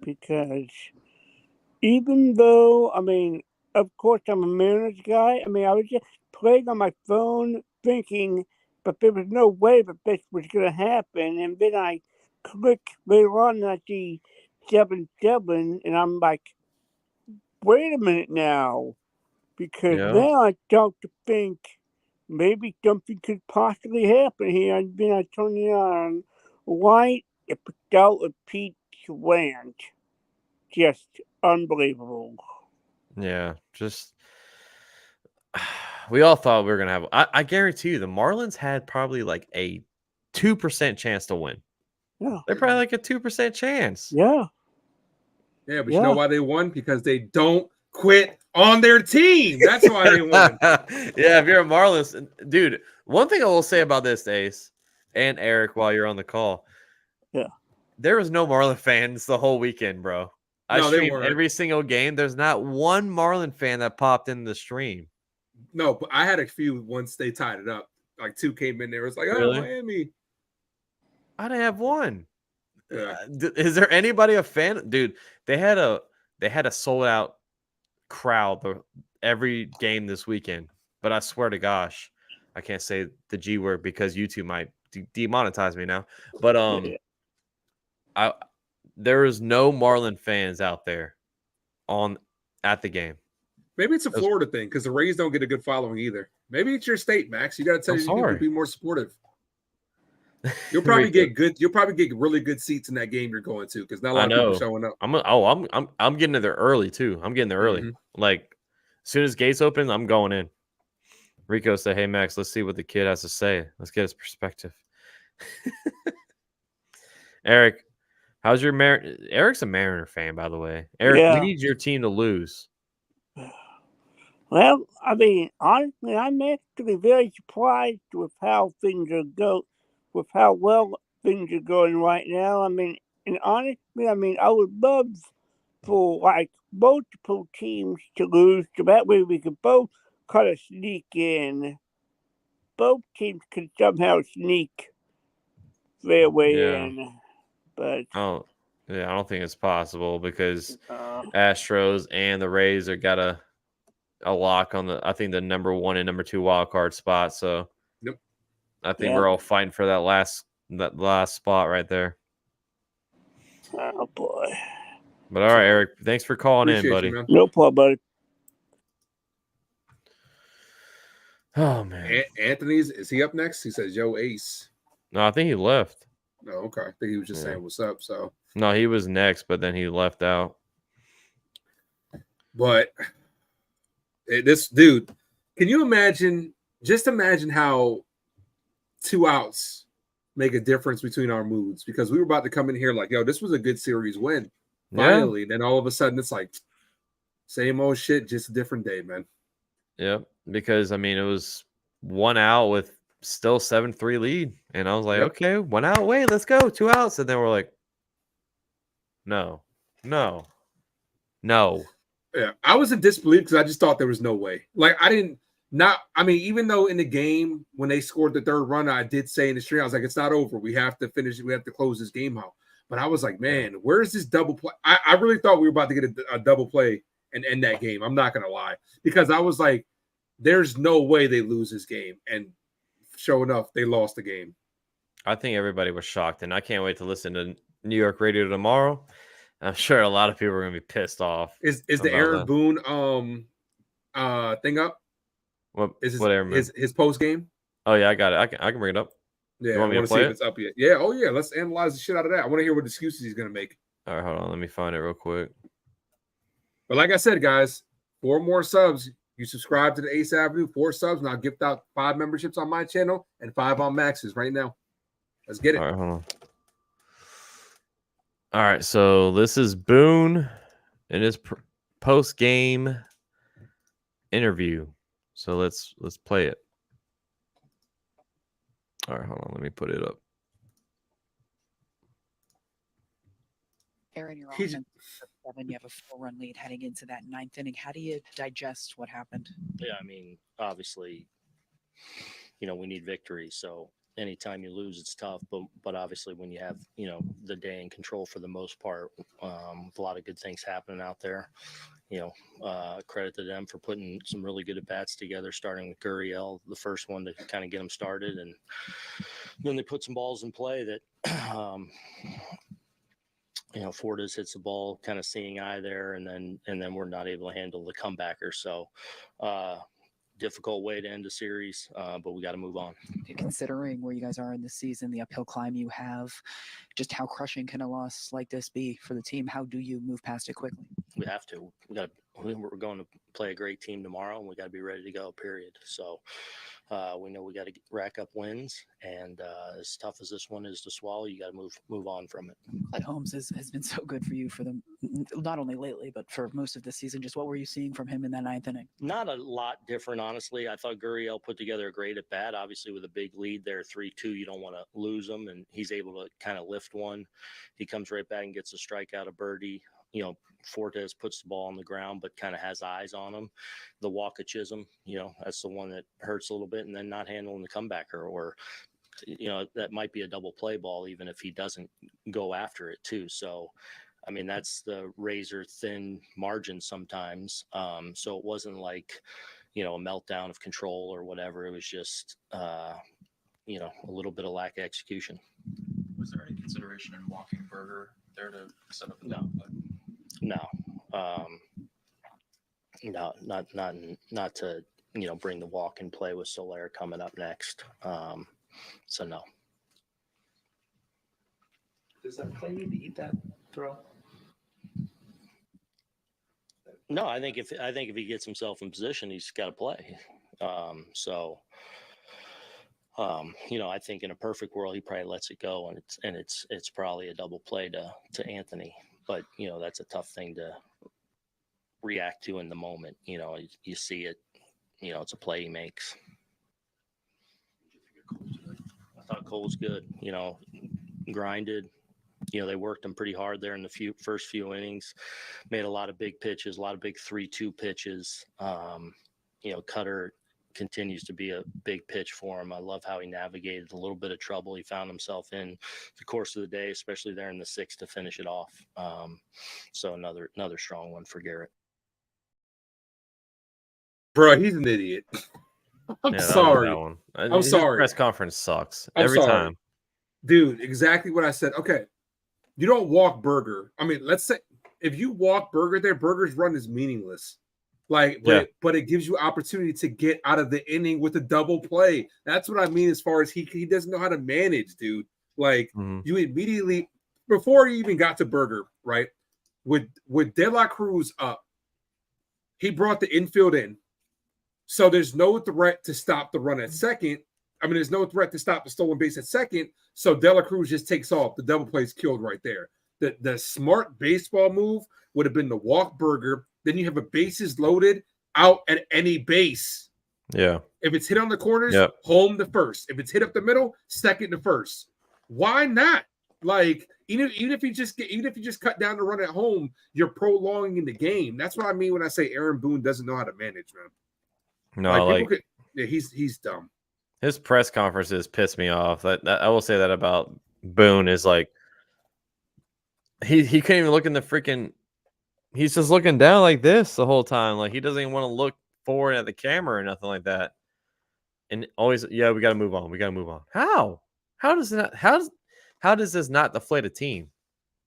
because even though, I mean, of course I'm a Mariners guy. I mean, I was just playing on my phone thinking, but there was no way that this was going to happen. And then I click later on and I see 7-7, and I'm like, wait a minute now. Because now I start to think maybe something could possibly happen here. And then I turn it on. Why if without a Pete Slant? Just unbelievable. Yeah. Just we all thought we were gonna have. I guarantee you, the Marlins had probably like a 2% chance to win. Yeah. They're probably like a 2% chance. Yeah. Yeah, but you know why they won? Because they don't quit on their team. That's why they won. Yeah, if you're a Marlins dude, one thing I will say about this, Ace and Eric, while you're on the call, there was no Marlin fans the whole weekend, bro. I streamed every single game. There's not one Marlin fan that popped in the stream. No, but I had a few once they tied it up. Like 2 came in there. It was like, Really? oh, Miami. I didn't have one. Yeah. Is there anybody a fan? Dude, they had a sold out crowd every game this weekend. But I swear to gosh, I can't say the G word because YouTube might demonetize me now. But there is no Marlin fans out there at the game. Maybe it's a Florida thing because the Rays don't get a good following either. Maybe it's your state, Max. You got to tell your people to be more supportive. You'll probably get good. You'll probably get really good seats in that game you're going to because not a lot of people showing up. I'm getting there early too. I'm getting there early. Mm-hmm. Like as soon as gates open, I'm going in. Rico said, "Hey Max, let's see what the kid has to say. Let's get his perspective." Eric, how's your Eric's a Mariner fan, by the way. Eric, we need your team to lose. Well, I mean, honestly, I'm actually very surprised with how things are with how well things are going right now. I mean, and honestly, I mean, I would love for like multiple teams to lose, so that way we could both kind of sneak in. Both teams could somehow sneak their way in, but I don't think it's possible because Astros and the Rays are got a lock on I think the number 1 and number 2 wild card spot. So I think we're all fighting for that last spot right there. Oh boy! But all right, Eric, thanks for calling in, buddy. No problem, buddy. Oh man, Anthony's is he up next? He says, "Yo, Ace." No, I think he left. Oh, okay. I think he was just saying what's up. So no, he was next, but then he left out. But this dude, can you imagine? Just imagine how 2 outs make a difference between our moods because we were about to come in here like, yo, this was a good series win. Finally. Yeah. Then all of a sudden it's like same old shit, just a different day, man. Yep. Because I mean, it was 1 out with still 7-3 lead. And I was like, okay, 1 out. Wait, let's go. 2 outs. And then we're like, no. Yeah. I was in disbelief because I just thought there was no way. Like I mean, even though in the game when they scored the 3rd run, I did say in the stream, I was like, it's not over. We have to finish it. We have to close this game out. But I was like, man, where's this double play? I really thought we were about to get a double play and end that game. I'm not going to lie. Because I was like, there's no way they lose this game. And sure enough, they lost the game. I think everybody was shocked. And I can't wait to listen to New York radio tomorrow. I'm sure a lot of people are going to be pissed off. Is the Aaron Boone thing up? What is his post game? Oh yeah, I got it. I can bring it up. Yeah, You I want me want to to see play if it? it's up yet. Yeah, oh yeah, let's analyze the shit out of that. I want to hear what excuses he's gonna make. All right, hold on. Let me find it real quick. But like I said, guys, 4 more subs. You subscribe to the Ace Avenue, 4 subs, and I'll gift out 5 memberships on my channel and 5 on Max's right now. Let's get it. All right, hold on. All right, so this is Boone in his post game interview. So let's play it. All right, hold on. Let me put it up. Aaron, you're He's- offense 7. You have a 4-run lead heading into that 9th inning. How do you digest what happened? Yeah, I mean, obviously, we need victory. So anytime you lose, it's tough. But obviously, when you have the day in control for the most part, with a lot of good things happening out there. Credit to them for putting some really good at bats together, starting with Gurriel, the first one to kind of get them started, and then they put some balls in play that. Fortis hits the ball kind of seeing eye there, and then we're not able to handle the comebacker. So difficult way to end the series, but we got to move on. Considering where you guys are in the season, the uphill climb you have, just how crushing can a loss like this be for the team? How do you move past it quickly? We have to. We're going to play a great team tomorrow, and we got to be ready to go. Period. So we know we got to rack up wins, and as tough as this one is to swallow, you got to move on from it. Clyde Holmes has been so good for you for them, not only lately, but for most of the season. Just what were you seeing from him in that 9th inning? Not a lot different, honestly. I thought Gurriel put together a great at bat. Obviously, with a big lead there, 3-2, you don't want to lose him, and he's able to kind of lift one. He comes right back and gets a strikeout, a birdie. Fortes puts the ball on the ground, but kind of has eyes on him. The walk of Chisholm, that's the one that hurts a little bit, and then not handling the comebacker, or that might be a double play ball, even if he doesn't go after it too. So, I mean, that's the razor thin margin sometimes. So it wasn't like, a meltdown of control or whatever. It was just, a little bit of lack of execution. Was there any consideration in walking Berger there to set up a No. double play? No, not to bring the walk and play with Soler coming up next. So no. Does that play need to eat that throw? No, I think if he gets himself in position, he's got to play. I think in a perfect world he probably lets it go, and it's probably a double play to Anthony. But that's a tough thing to react to in the moment. You see it. It's a play he makes. I thought Cole's good. Grinded. They worked him pretty hard there in the first few innings. Made a lot of big pitches, a lot of big 3-2 pitches. Cutter continues to be a big pitch for him. I love how he navigated a little bit of trouble he found himself in the course of the day, especially there in the 6th to finish it off. So another strong one for Garrett. Bro, he's an idiot. I'm sorry. That one. I'm sorry. Press conference sucks I'm sorry. time. Dude, exactly what I said. Okay. You don't walk Berger. I mean, let's say if you walk Berger there, Berger's run is meaningless. But it gives you opportunity to get out of the inning with a double play. That's what I mean as far as he doesn't know how to manage, dude. You immediately, before he even got to Berger, right? With De La Cruz up, he brought the infield in. So there's no threat to stop the run at second. I mean, there's no threat to stop the stolen base at second. So De La Cruz just takes off. The double play's killed right there. The smart baseball move would have been the walk Berger. Then you have a bases loaded out at any base. Yeah. If it's hit on the corners, Yep. home to first. If it's hit up the middle, second to first. Why not? Even if you just cut down the run at home, you're prolonging the game. That's what I mean when I say Aaron Boone doesn't know how to manage, man. No, he's dumb. His press conferences piss me off. That I will say that about Boone is he can't even look in the freaking. He's just looking down like this the whole time. He doesn't even want to look forward at the camera or nothing like that. And always, we got to move on. We got to move on. How? How does this not deflate a team?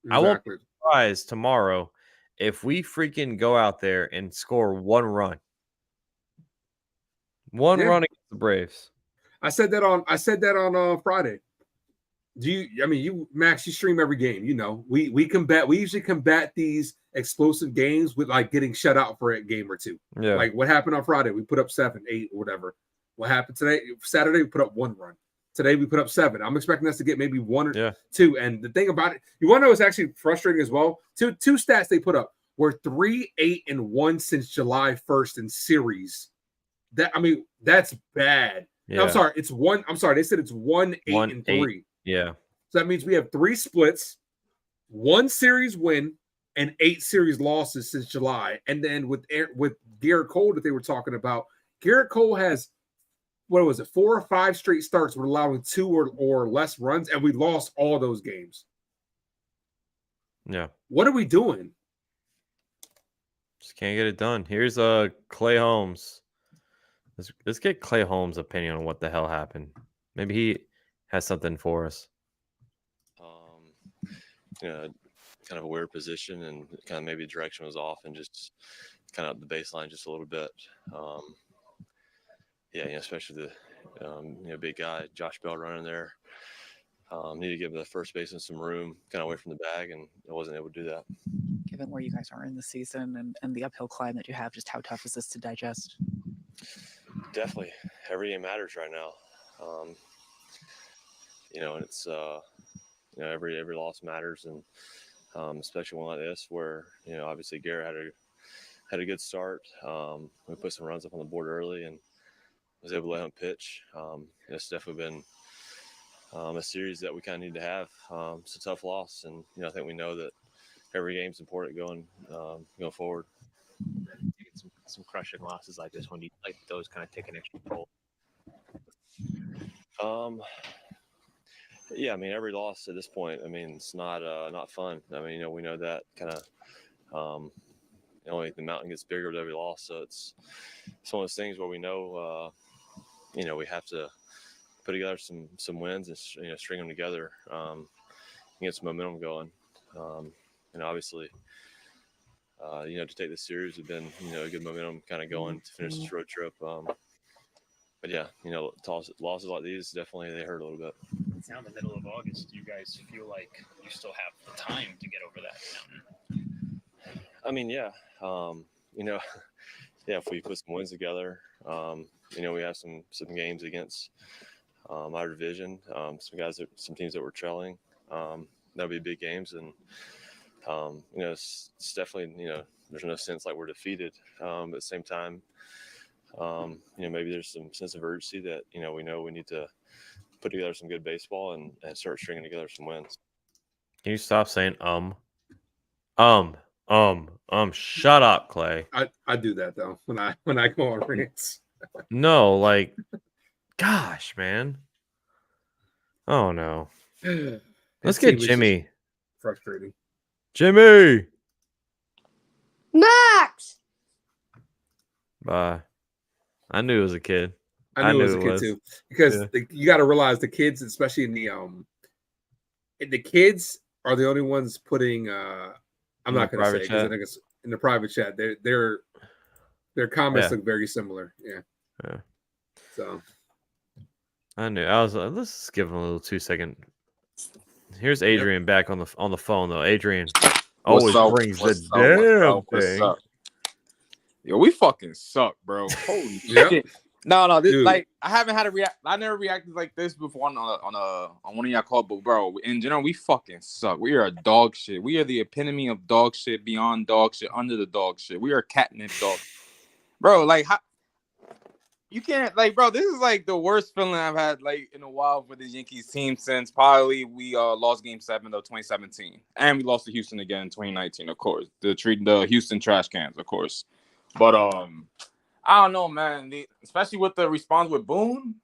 Exactly. I won't be surprised tomorrow if we freaking go out there and score one run. One run against the Braves. I said that on Friday. Max, you stream every game. You know, we usually combat these explosive games with like getting shut out for a game or two. Yeah. Like what happened on Friday? We put up 7, 8, or whatever. What happened today? Saturday, we put up 1 run. Today, we put up 7. I'm expecting us to get maybe 1 or 2. And the thing about it, you want to know what's actually frustrating as well? Two stats they put up were 3, 8, and 1 since July 1st in series. That's bad. Yeah. No, I'm sorry. It's 1. I'm sorry. They said it's 1, 8, and 3. Yeah. So that means we have 3 splits, 1 series win, and 8 series losses since July. And then with Garrett Cole that they were talking about, Garrett Cole has, 4 or 5 straight starts with allowing 2 or less runs, and we lost all those games. Yeah. What are we doing? Just can't get it done. Here's Clay Holmes. Let's get Clay Holmes' opinion on what the hell happened. Maybe he has something for us. Kind of a weird position, and kind of maybe the direction was off, and just kind of the baseline just a little bit. Especially the big guy Josh Bell running there. Need to give the first baseman some room, kind of away from the bag, and I wasn't able to do that. Given where you guys are in the season and the uphill climb that you have, just how tough is this to digest? Definitely, every game matters right now. And it's every loss matters, and especially one like this where obviously Garrett had a good start. We put some runs up on the board early and was able to let him pitch. It's definitely been a series that we kind of need to have. It's a tough loss, and I think we know that every game's important going forward. Some crushing losses like this one, like those kind of take an extra toll. Every loss at this point, it's not fun. We know that kind of only the mountain gets bigger with every loss. So it's one of those things where we know we have to put together some wins and string them together, get some momentum going. Obviously, to take this series has been a good momentum kind of going to finish this road trip. Losses like these definitely they hurt a little bit. It's now the middle of August. Do you guys feel like you still have the time to get over that mountain? If we put some wins together, we have some games against our division, some teams that we're trailing. That'll be big games, and it's definitely there's no sense like we're defeated. But at the same time, maybe there's some sense of urgency that we know we need to put together some good baseball and start stringing together some wins. Can you stop saying shut up, Clay. I do that though when I go on rants. No, like, gosh, man. Oh no. Let's get Jimmy. Frustrating. Jimmy. Max. Bye. I knew it was a kid. I knew it was a kid too, because you got to realize the kids, especially in the kids are the only ones putting. I'm not going to say because I think it's in the private chat. Their comments look very similar. Yeah. So I knew. I was like, let's just give him a little 2-second. Here's Adrian back on the phone though. Adrian always brings the damn thing. Yo, we fucking suck, bro. Holy shit. No, this, like I haven't had I never reacted like this before on one of y'all calls, but bro, in general, we fucking suck. We are dog shit. We are the epitome of dog shit, beyond dog shit, under the dog shit. We are catnip dog. Bro, like how you can't bro, this is like the worst feeling I've had like in a while for this Yankees team since probably we lost game 7 of 2017. And we lost to Houston again in 2019, of course. The Houston trash cans, of course. But I don't know, man. Especially with the response with Boone,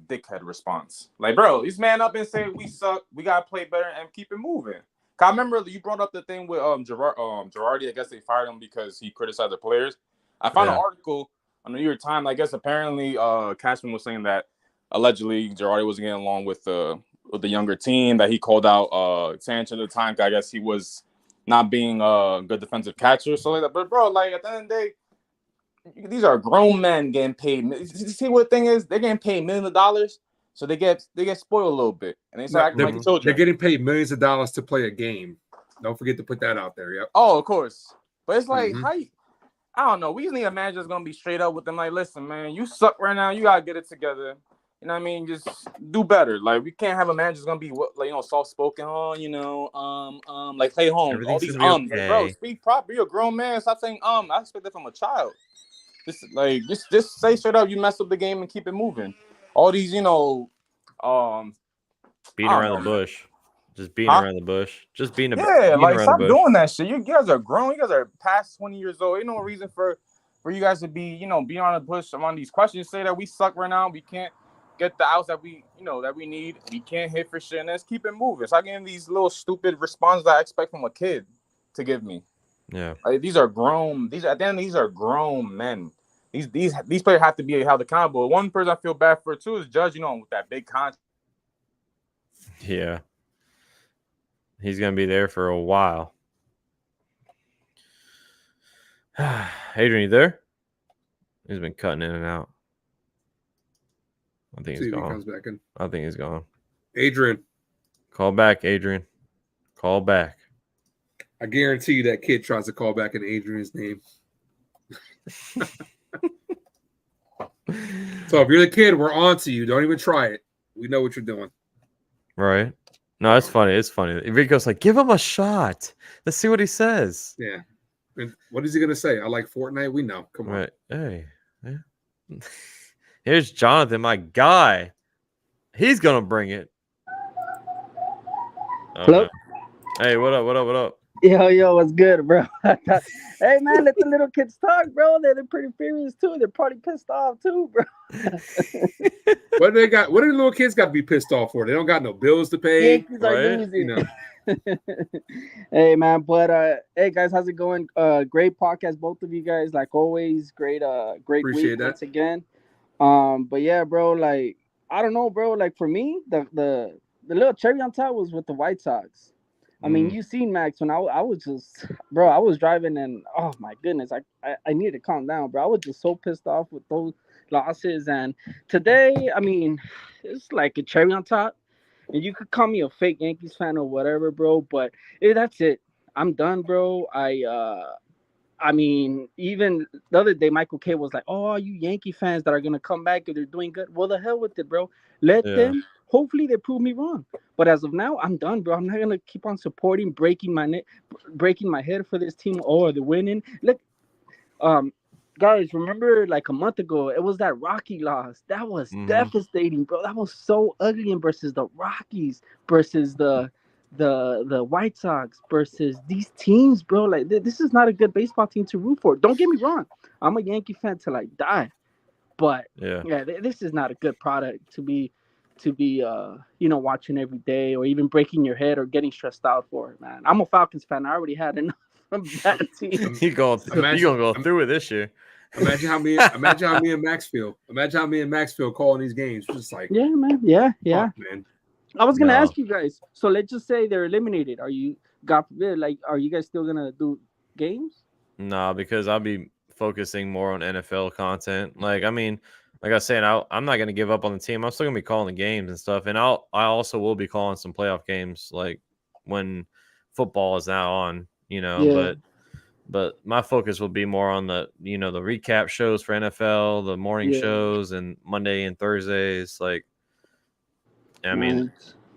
dickhead response. Like, bro, these man up and say we suck. We gotta play better and keep it moving. I remember you brought up the thing with Girardi. I guess they fired him because he criticized the players. I found an article on the New York Times. I guess apparently Cashman was saying that allegedly Girardi wasn't getting along with the younger team. That he called out Sanchez at the time. I guess he was not being a good defensive catcher. So like that. But bro, like at the end of the day. these are grown men getting paid. See what the thing is? They're getting paid millions of dollars, so they get spoiled a little bit, and they start acting like They're children. getting paid millions of dollars to play a game. Don't forget to put that out there. Yep. Oh, of course. But it's like, Mhm. how you, I don't know. We just need a manager that's gonna be straight up with them. Like, listen, man, you suck right now. You gotta get it together. You know what I mean? Just do better. Like, we can't have a manager that's gonna be soft spoken on. Like Clay Holmes. All Everything's these gonna be Like, bro, okay. speak proper. You're a grown man. Stop saying I expect that from a child. Just say straight up. You mess up the game and keep it moving. All these, Beating I don't around know, the man. bush. Just beating Huh? around the bush. Just beating Yeah, beating like around the stop bush. doing that shit. You guys are grown. You guys are past 20 years old. Ain't no reason for you guys to be, be on the push on these questions. Say that we suck right now. We can't get the outs that we need. We can't hit for shit. And let's keep it moving. Stop giving these little stupid responses that I expect from a kid to give me. Yeah. Like, these are grown. These are grown men. These players have to be held accountable. One person I feel bad for too is Judge. With that big contract. Yeah. He's gonna be there for a while. Adrian, you there? He's been cutting in and out. I think See he's if he gone. comes back in. I think he's gone. Adrian, Call back, Adrian. Call back. I guarantee you that kid tries to call back in Adrian's name. So if you're the kid, we're on to you. Don't even try it. We know what you're doing. Right? No, it's funny. It's funny. Rico's like, give him a shot. Let's see what he says. Yeah. And what is he gonna say? I like Fortnite. We know. Come on. Right. Hey. Yeah. Here's Jonathan, my guy. He's gonna bring it. Oh, Hello? no. Hey, what up? What up? What up? Yo, what's good, bro? Hey, man, let the little kids talk, bro. They're pretty furious, too. They're probably pissed off, too, bro. What do they got? What do the little kids got to be pissed off for? They don't got no bills to pay. Yankees are Right? losing. Hey, man, but hey, guys, how's it going? Great podcast, both of you guys. Like always, great Appreciate week that. once again. But yeah, bro, like I don't know, bro. Like for me, the little cherry on top was with the White Sox. I mean, you seen Max when I was just, bro, I was driving and oh my goodness, I need to calm down, bro. I was just so pissed off with those losses. And today, I mean, it's like a cherry on top. And you could call me a fake Yankees fan or whatever, bro. But that's it. I'm done, bro. I mean, even the other day, Michael K was like, "Oh, all you Yankee fans that are gonna come back if they're doing good, well, the hell with it, bro. Let Yeah. them. Hopefully, they prove me wrong. But as of now, I'm done, bro. I'm not gonna keep on supporting, breaking my head for this team. Oh, they're winning. Look, guys, remember like a month ago, it was that Rocky loss. That was devastating, bro. That was so ugly. And versus the Rockies, versus the White Sox, versus these teams, bro. Like this is not a good baseball team to root for. Don't get me wrong. I'm a Yankee fan till I die, but yeah, this is not a good product to be watching every day or even breaking your head or getting stressed out for it, man. I'm a Falcons fan. I already had enough from that team. You gonna go through it this year. Imagine how me and Max feel. Imagine how me and Max feel calling these games. Just like, yeah, man. Yeah. fuck, man. I was gonna ask you guys. So let's just say they're eliminated. Are you, God forbid, like, are you guys still gonna do games? No, because I'll be focusing more on NFL content. Like, I mean, like I said, I'm not gonna give up on the team. I'm still gonna be calling the games and stuff, and I also will be calling some playoff games, like when football is now on. Yeah. But my focus will be more on the the recap shows for NFL, the morning shows, and Monday and Thursdays. Like, I mean,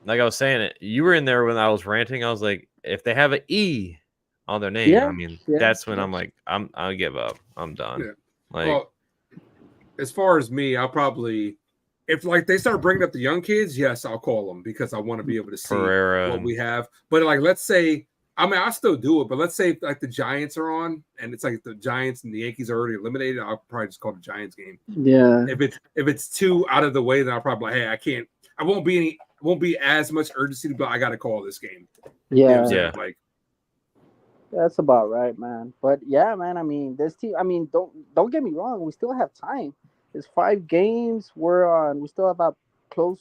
like I was saying, you were in there when I was ranting. I was like, if they have an E on their name, I mean, that's when I'm like, I'll give up. I'm done. Yeah. Like, well, as far as me, I'll probably, if like they start bringing up the young kids, yes, I'll call them because I want to be able to see what we have. But like, let's say, I mean, I'll still do it, but let's say like the Giants are on and it's like the Giants and the Yankees are already eliminated, I'll probably just call the Giants game. Yeah. If it's too out of the way, then I'll probably like, hey, I won't be as much urgency, but I got to call this game. Yeah. Like, that's about right, man. But yeah, man, I mean, this team, I mean, don't get me wrong, we still have time. It's 5 games. We still have about a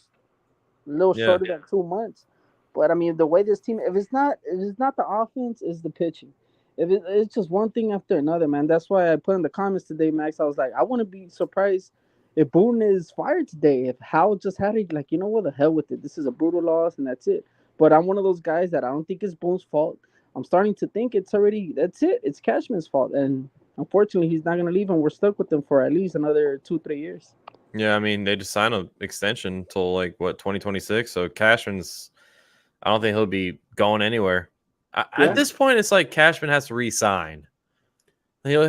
little shorter than 2 months. But I mean, the way this team, if it's not the offense, it's the pitching. It's just one thing after another, man. That's why I put in the comments today, Max. I was like, I wouldn't be surprised if Boone is fired today. If Howell just had it, like, you know what, the hell with it. This is a brutal loss, and that's it. But I'm one of those guys that I don't think it's Boone's fault. I'm starting to think that's it. It's Cashman's fault, and unfortunately, he's not gonna leave, and we're stuck with him for at least another 2-3 years. Yeah, I mean, they just signed an extension until like what 2026. So Cashman's, I don't think he'll be going anywhere. At this point, it's like Cashman has to re-sign. He'll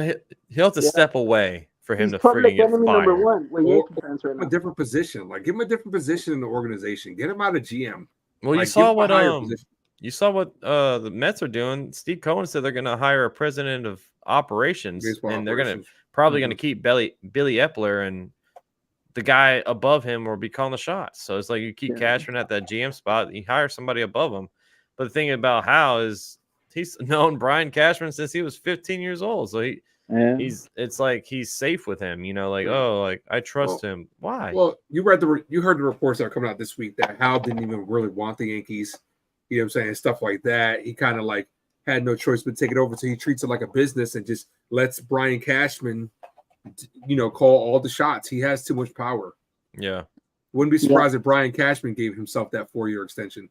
have to step away for him He's to public freaking get enemy fired. number one. We're Or Yankee fans right a now. different position. Like, give him a different position in the organization. Get him out of GM. Well, you Like, saw give him a what higher position. you saw what the Mets are doing. Steve Cohen said they're going to hire a president of operations, Baseball and they're going to operations. probably going to keep Billy Epler, and the guy above him will be calling the shots. So it's like you keep Cashman at that GM spot, you hire somebody above him. But the thing about Howe is he's known Brian Cashman since he was 15 years old. So it's like he's safe with him, you know, like, oh, like I trust him. Why? Well, you heard the reports that are coming out this week that Hal didn't even really want the Yankees, you know what I'm saying, stuff like that. He kind of like had no choice but take it over. So he treats it like a business and just lets Brian Cashman, you know, call all the shots. He has too much power. Yeah. Wouldn't be surprised if Brian Cashman gave himself that 4-year extension.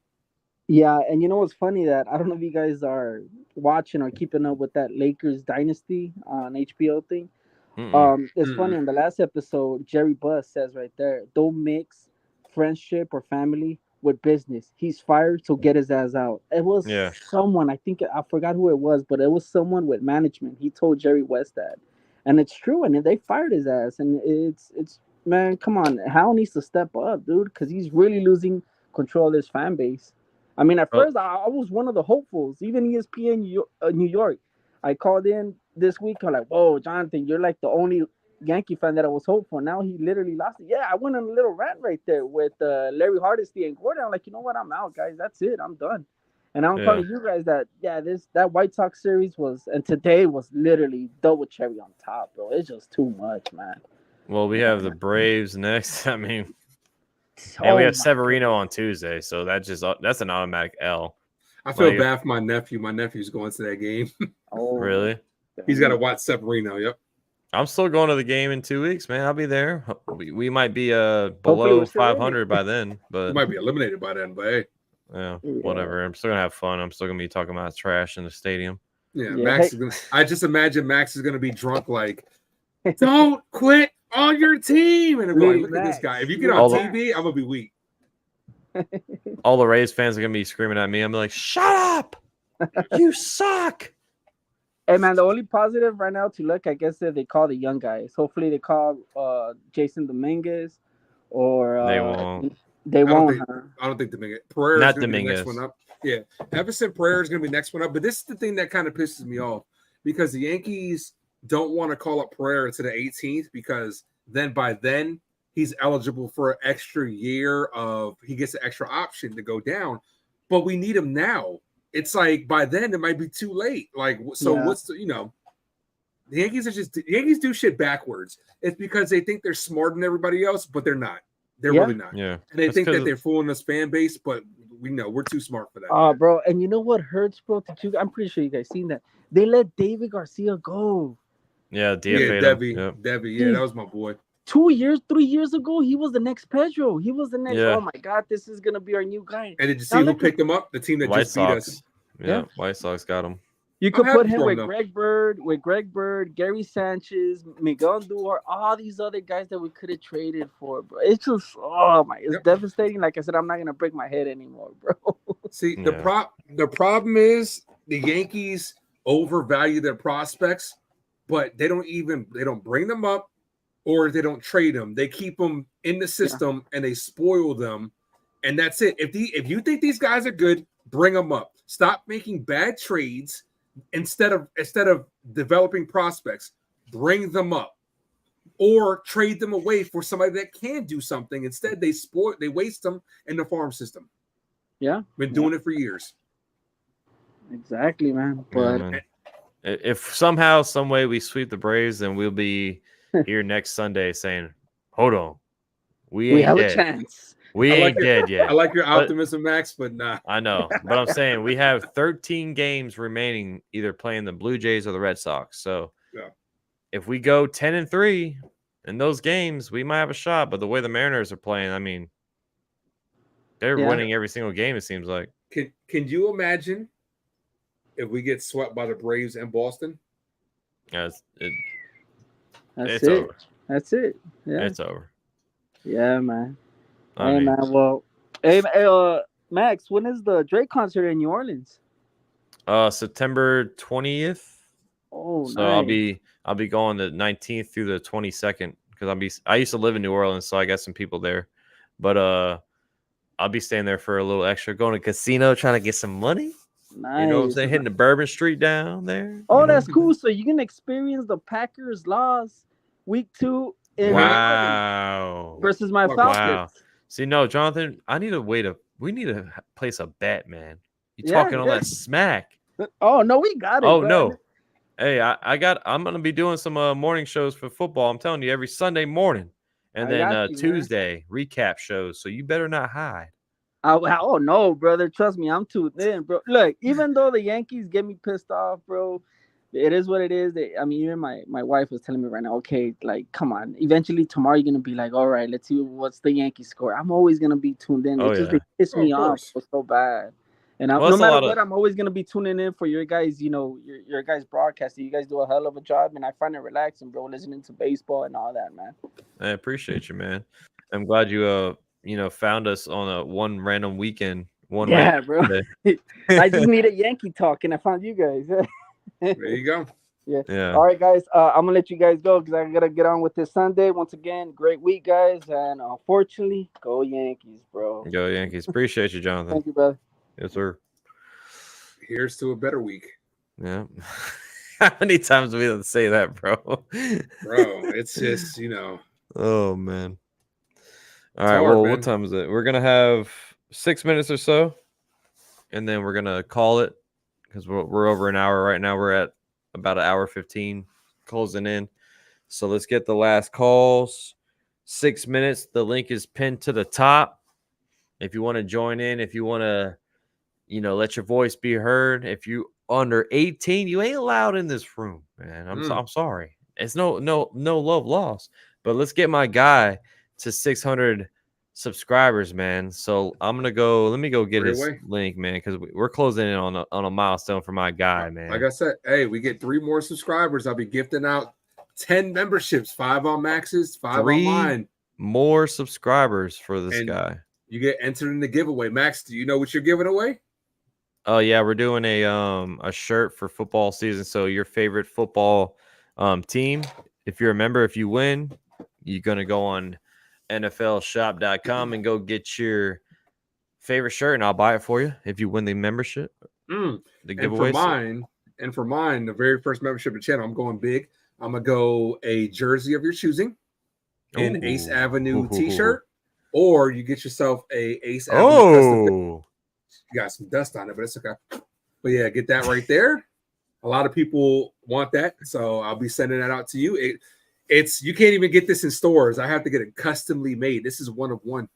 Yeah, and you know what's funny, that I don't know if you guys are watching or keeping up with that Lakers dynasty on HBO thing. It's funny, in the last episode, Jerry Buss says right there, don't mix friendship or family with business. He's fired, so get his ass out. It was someone, I forgot who it was, but it was someone with management. He told Jerry West that. And it's true, and they fired his ass. And it's man, come on. Hal needs to step up, dude, because he's really losing control of his fan base. I mean, at first, I was one of the hopefuls. Even ESPN New York, I called in this week. I'm like, whoa, Jonathan, you're like the only Yankee fan that I was hopeful. Now he literally lost it. Yeah, I went on a little rant right there with Larry Hardesty and Gordon. I'm like, you know what? I'm out, guys. That's it. I'm done. And I'm telling you guys that, that White Sox series and today was literally double cherry on top, bro. It's just too much, man. Well, we have the Braves next. I mean, and we have Severino on Tuesday, so that's an automatic L. I feel bad for my nephew. My nephew's going to that game. Really? He's got to watch Severino. Yep. I'm still going to the game in 2 weeks, man. I'll be there. We might be below 500 by then, but we might be eliminated by then. But hey, whatever. I'm still gonna have fun. I'm still gonna be talking about trash in the stadium. Yeah, Max. I just imagine Max is gonna be drunk. Like, don't quit on your team. And I'm like, look at this guy. If you get on TV, I'm gonna be weak. All the Rays fans are gonna be screaming at me. I'm like, shut up! You suck. Hey man, the only positive right now to look, I guess, that they call the young guys. Hopefully, they call Jason Dominguez, or they won't. They won't. I don't think Dominguez. Pereira is going to be the next one up. Yeah, Everson Pereira is going to be next one up. But this is the thing that kind of pisses me off, because the Yankees don't want to call up Pereira to the 18th, because then by then he's eligible for an extra year he gets an extra option to go down. But we need him now. It's like by then it might be too late. Like, so what's the, the Yankees do shit backwards. It's because they think they're smarter than everybody else, but they're not. They're really not. Yeah. And they think that they're fooling us fan base, but we know we're too smart for that. Oh, bro. And you know what hurts, bro? I'm pretty sure you guys seen that. They let David Garcia go. Yeah, Debbie. Yeah, that was my boy. 3 years ago, he was the next Pedro. He was the next. Yeah. Oh my God, this is gonna be our new guy. And did you see who picked him up? The team that just beat us. Yeah, White Sox got him. You could put him with Greg Bird, Gary Sanchez, Miguel Duarte, all these other guys that we could have traded for, bro. It's just, it's devastating. Like I said, I'm not gonna break my head anymore, bro. See, the problem is the Yankees overvalue their prospects, but they don't bring them up, or they don't trade them. They keep them in the system and they spoil them, and that's it. If you think these guys are good, bring them up. Stop making bad trades. Instead of developing prospects, bring them up or trade them away for somebody that can do something. Instead, they waste them in the farm system. Yeah, been doing it for years. Exactly, man. But if somehow, some way we sweep the Braves, then we'll be here next Sunday saying, "Hold on, we have dead. a chance." We ain't dead yet. I like your But- optimism, Max, but nah. I know, but I'm saying we have 13 games remaining, either playing the Blue Jays or the Red Sox. So Yeah. if we go 10-3 in those games, we might have a shot. But the way the Mariners are playing, I mean, they're Yeah. winning every single game, it seems like. Can you imagine if we get swept by the Braves in Boston? Yeah, That's it's it. over. That's it. Yeah. It's over. Yeah, man. I Hey, mean, man. Well, Max, when is the Drake concert in New Orleans? September 20th. Oh, So nice. I'll be going the 19th through the 22nd because I used to live in New Orleans, so I got some people there. But I'll be staying there for a little extra, going to casino, trying to get some money. Nice. You know what I'm saying? Hitting the Bourbon Street down there. Oh, you know? that's cool. So you can experience the Packers loss week 2 in New Orleans Wow. versus my Wow. Falcons. Wow. See, no, Jonathan, we need to place a bet, man. You Yeah, talking all yeah. that smack. Oh no, we got it. Oh bro. no. Hey, I'm gonna be doing some morning shows for football. I'm telling you, every Sunday morning. And I then got you, man. Tuesday recap shows. So you better not hide. Oh no, brother. Trust me, I'm tuned in, bro. Look, even though the Yankees get me pissed off, bro, it is what it is. I mean, even my wife was telling me right now, okay, like, come on. Eventually tomorrow you're gonna be like, all right, let's see what's the Yankee score. I'm always gonna be tuned in. Oh, It just yeah. they piss me of off course. so bad. And Well, no that's a matter lot of- what, I'm always gonna be tuning in for your guys. You know, your guys' broadcasting. You guys do a hell of a job, and I find it relaxing, bro. Listening to baseball and all that, man. I appreciate you, man. I'm glad you found us on a one random weekend. Yeah, bro. Sunday. I just needed Yankee talk, and I found you guys. There you go. Yeah. All right, guys. I'm gonna let you guys go because I gotta get on with this Sunday. Once again, great week, guys, and unfortunately, go Yankees, bro. Go Yankees. Appreciate you, Jonathan. Thank you, brother. Yes, sir. Here's to a better week. Yeah. How many times do we have to say that, bro? Bro, it's just, Oh man. All right. hard, Well, man. what time is it? We're gonna have 6 minutes or so, and then we're gonna call it because we're over an hour right now. We're at about an hour 15, closing in. So let's get the last calls. 6 minutes. The link is pinned to the top. If you want to join in, if you want to, let your voice be heard. If you under 18, you ain't allowed in this room, man. I'm sorry. It's no love lost. But let's get my guy to 600 subscribers, man. So I'm gonna go. Let me go get his link, man, because we're closing in on a milestone for my guy, man. Like I said, hey, we get 3 more subscribers. I'll be gifting out 10 memberships, 5 on Max's, 5 3 on mine. more subscribers for this guy. You get entered in the giveaway. Max, do you know what you're giving away? Oh yeah, we're doing a shirt for football season. So your favorite football team, if you're a member, if you win, you're gonna go on NFLshop.com and go get your favorite shirt, and I'll buy it for you if you win the membership. The giveaway. And for mine, the very first membership to the channel, I'm going big. I'm gonna go a jersey of your choosing, an Ace Avenue T-shirt, or you get yourself a Ace Avenue custom. You got some dust on it, but it's okay. But yeah, get that right there. A lot of people want that, so I'll be sending that out to you. It's you can't even get this in stores. I have to get it customly made. This is one of one.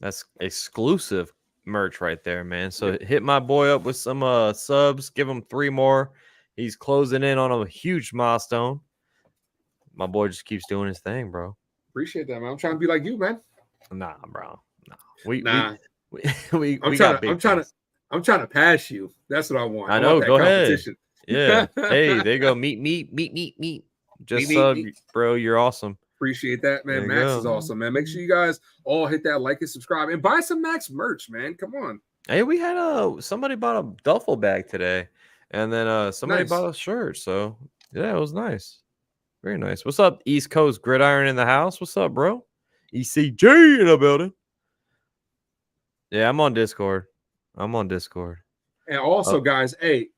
That's exclusive merch right there, man. So hit my boy up with some subs. Give him 3 more. He's closing in on a huge milestone. My boy just keeps doing his thing, bro. Appreciate that, man. I'm trying to be like you, man. Nah, bro. No. I'm trying to pass you. That's what I want. I know. Want that go competition. ahead. Yeah. Hey, there you go. Meet. Just sub, bro. You're awesome. Appreciate that, man. There you Max go. is awesome, man. Make sure you guys all hit that like and subscribe and buy some Max merch, man. Come on. Hey, we had somebody bought a duffel bag today, and then somebody Nice. bought a shirt. So yeah, it was nice. Very nice. What's up, East Coast Gridiron in the house? What's up, bro? ECJ in the building. Yeah, I'm on Discord. And also, guys, hey,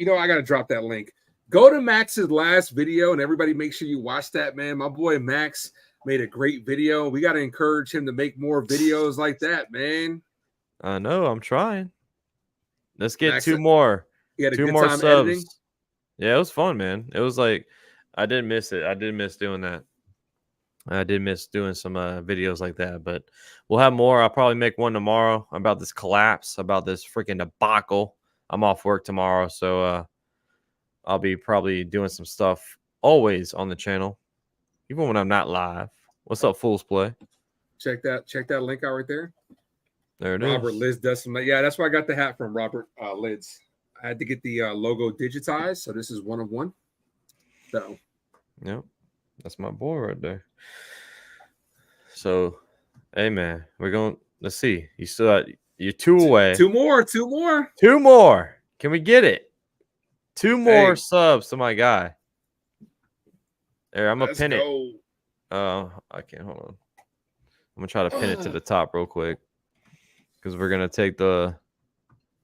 I got to drop that link. Go to Max's last video, and everybody make sure you watch that, man. My boy Max made a great video. We got to encourage him to make more videos like that, man. I know. I'm trying. Let's get Max, 2 more. You had a 2 good more time subs. editing? Yeah, it was fun, man. It was like I didn't miss it. I did miss doing that. I did miss doing some videos like that, but we'll have more. I'll probably make one tomorrow about this collapse, about this freaking debacle. I'm off work tomorrow, so I'll be probably doing some stuff always on the channel, even when I'm not live. What's up, Fool's Play? Check that link out right there. There it Robert is. Lids does some. Yeah, that's where I got the hat from. Robert Lids. I had to get the logo digitized, so this is one of one. So, yep, that's my boy right there. So, hey man, we're going. Let's see. You still got you're two away. Two more. Two more. Can we get it? Two more subs to my guy. There, I'm gonna pin it. I can't. Hold on. I'm gonna try to pin it to the top real quick because we're gonna take the.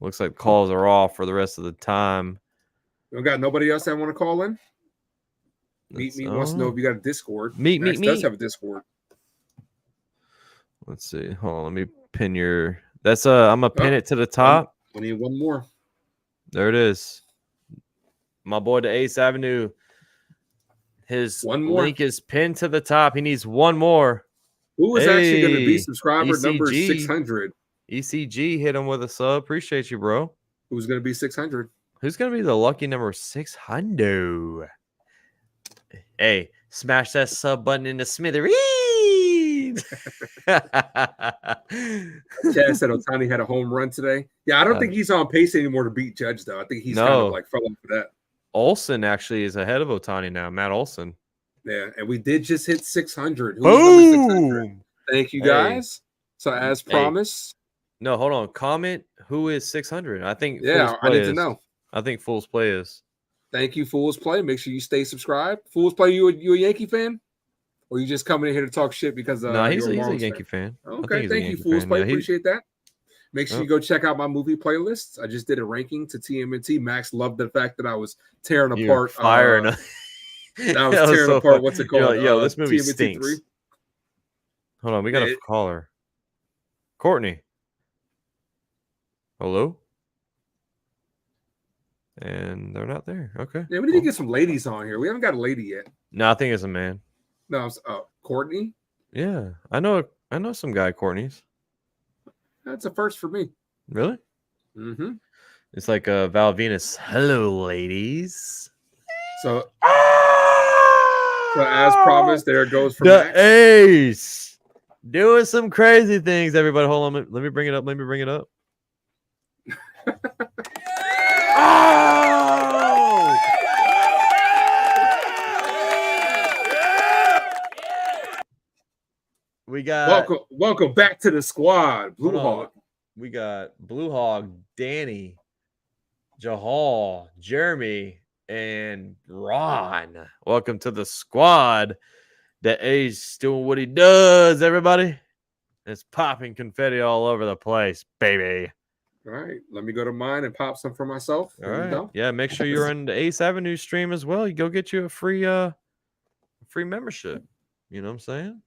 Looks like calls are off for the rest of the time. You got nobody else that want to call in? Meet me wants to know if you got a Discord. Max does have a Discord. Let's see. Hold on. Let me pin your. That's I'm gonna pin it to the top. We need one more. There it is. My boy, the Ace Avenue. His link is pinned to the top. He needs one more. Who is actually going to be subscriber number ECG. 600? ECG hit him with a sub. Appreciate you, bro. Who's going to be 600? Who's going to be the lucky number 600? Hey, smash that sub button in the smithereens. Chad said Ohtani had a home run today. Yeah, I don't think he's on pace anymore to beat Judge, though. I think he's kind of like fell off for that. Olsen actually is ahead of Ohtani now. Matt Olsen. Yeah, and we did just hit 600. Boom! Thank you, guys. So as promised. No, hold on. Comment who is 600. I think. Yeah, I need to know. I think Fool's Play is. Thank you, Fool's Play. Make sure you stay subscribed. Fool's Play, you a Yankee fan? Or you just coming in here to talk shit because he's you're a Yankee fan. Okay, thank you, Fool's Play. Appreciate that. Make sure you go check out my movie playlists. I just did a ranking to TMNT. Max loved the fact that I was tearing apart. Firing. I was tearing apart. Fun. What's it called? Yo, this movie TMNT stinks. 3. Hold on, we got a caller. Courtney. Hello? And they're not there. Okay. Yeah, we need to get some ladies on here. We haven't got a lady yet. No, I think it's a man. No, it's Courtney. Yeah, I know some guy Courtney's. That's a first for me. Really? Mm-hmm. It's like Val Venus. Hello, ladies. So as promised, there it goes for the Max. Ace doing some crazy things. Everybody, hold on. Let me bring it up. Oh! We got welcome back to the squad, Blue Hog. We got Blue Hog, Danny, Jahal, Jeremy, and Ron. Welcome to the squad. The Ace doing what he does, everybody. It's popping confetti all over the place, baby. All right, let me go to mine and pop some for myself. All right. Yeah, make sure you're on the Ace Avenue stream as well. You go get you a free membership. You know what I'm saying?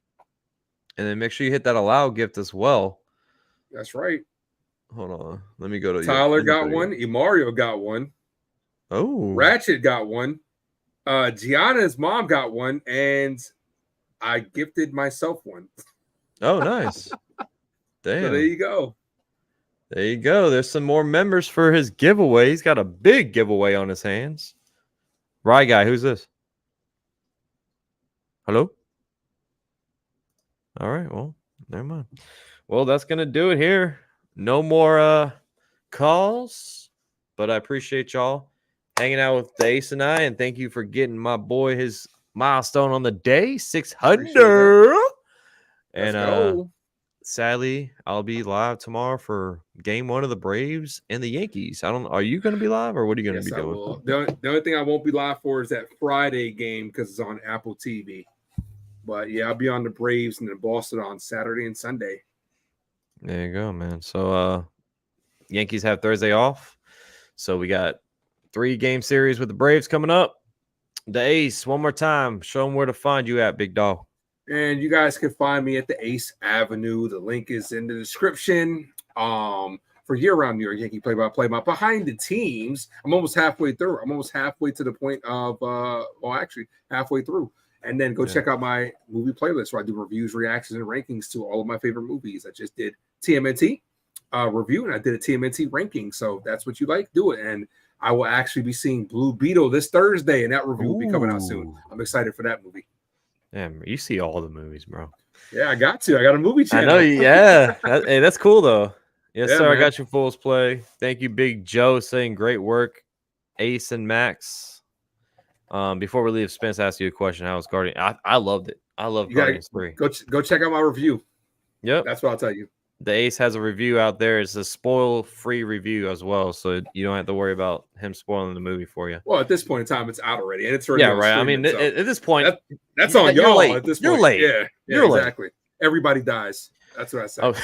And then make sure you hit that allow gift as well. That's right. Hold on. Let me go to Tyler got one. Imario got one. Oh. Ratchet got one. Gianna's mom got one. And I gifted myself one. Oh, nice. Damn. So there you go. There you go. There's some more members for his giveaway. He's got a big giveaway on his hands. Right guy, who's this? Hello? All right, well, never mind. Well, that's going to do it here. No more calls, but I appreciate y'all hanging out with the Ace and I, and thank you for getting my boy his milestone on the day, 600. And sadly, I'll be live tomorrow for game 1 of the Braves and the Yankees. Are you going to be live, or what are you going to be doing? The only thing I won't be live for is that Friday game because it's on Apple TV. But yeah, I'll be on the Braves and then Boston on Saturday and Sunday. There you go, man. So Yankees have Thursday off. So we got 3-game series with the Braves coming up. The Ace, one more time. Show them where to find you at, big dog. And you guys can find me at the Ace Avenue. The link is in the description. For year-round New York Yankee play-by-play, my behind the teams. I'm almost halfway through. I'm almost halfway to the point of, halfway through. And then go Yeah. check out my movie playlist where I do reviews, reactions, and rankings to all of my favorite movies. I just did TMNT review and I did a TMNT ranking. So that's what you like, do it. And I will actually be seeing Blue Beetle this Thursday, and that review will be coming out soon. Ooh. I'm excited for that movie. Damn, you see all the movies, bro. Yeah, I got to. I got a movie I channel. know. Yeah. Hey, that's cool though. Yes, Yeah, sir. I man. got you Fool's Play. Thank you, Big Joe, saying great work. Ace and Max. Before we leave, Spence asked you a question. How was Guardian? I loved it. I love You gotta Guardians 3. go check out my review. Yep. That's what I'll tell you. The Ace has a review out there. It's a spoil-free review as well, so you don't have to worry about him spoiling the movie for you. Well, at this point in time, it's out already, and it's already Yeah, on right. I mean, streaming, so at this point, that's on you're y'all. late. At this point, You're late. Yeah, You're late. exactly. Everybody dies. That's what I said. Oh.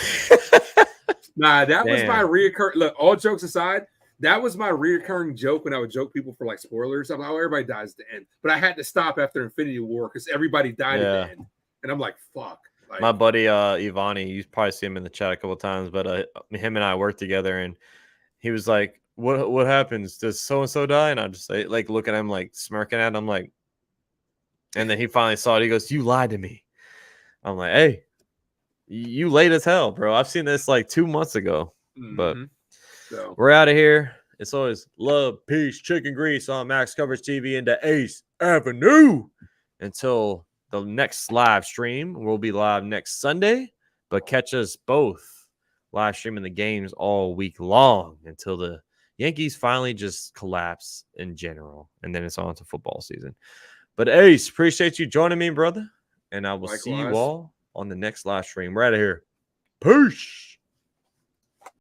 Nah, that was Damn. my reoccurring. Look, all jokes aside, that was my reoccurring joke when I would joke people for like spoilers. I'm like, oh, everybody dies at the end, but I had to stop after Infinity War because everybody died at the end, and I'm like, fuck. Like, My buddy Ivani, you probably see him in the chat a couple of times, but him and I worked together, and he was like, "What happens? Does so and so die?" And I just say, like, looking at him, like smirking at him, like, and then he finally saw it. He goes, "You lied to me." I'm like, "Hey, you late as hell, bro. I've seen this like 2 months ago." But so we're out of here. It's always love, peace, chicken grease on Max Coverage TV into Ace Avenue. Until the next live stream, we'll be live next Sunday, but catch us both live streaming the games all week long until the Yankees finally just collapse in general, and then it's on to football season. But Ace, appreciate you joining me, brother, and I will see you Likewise. all on the next live stream. We're out of here. Peace.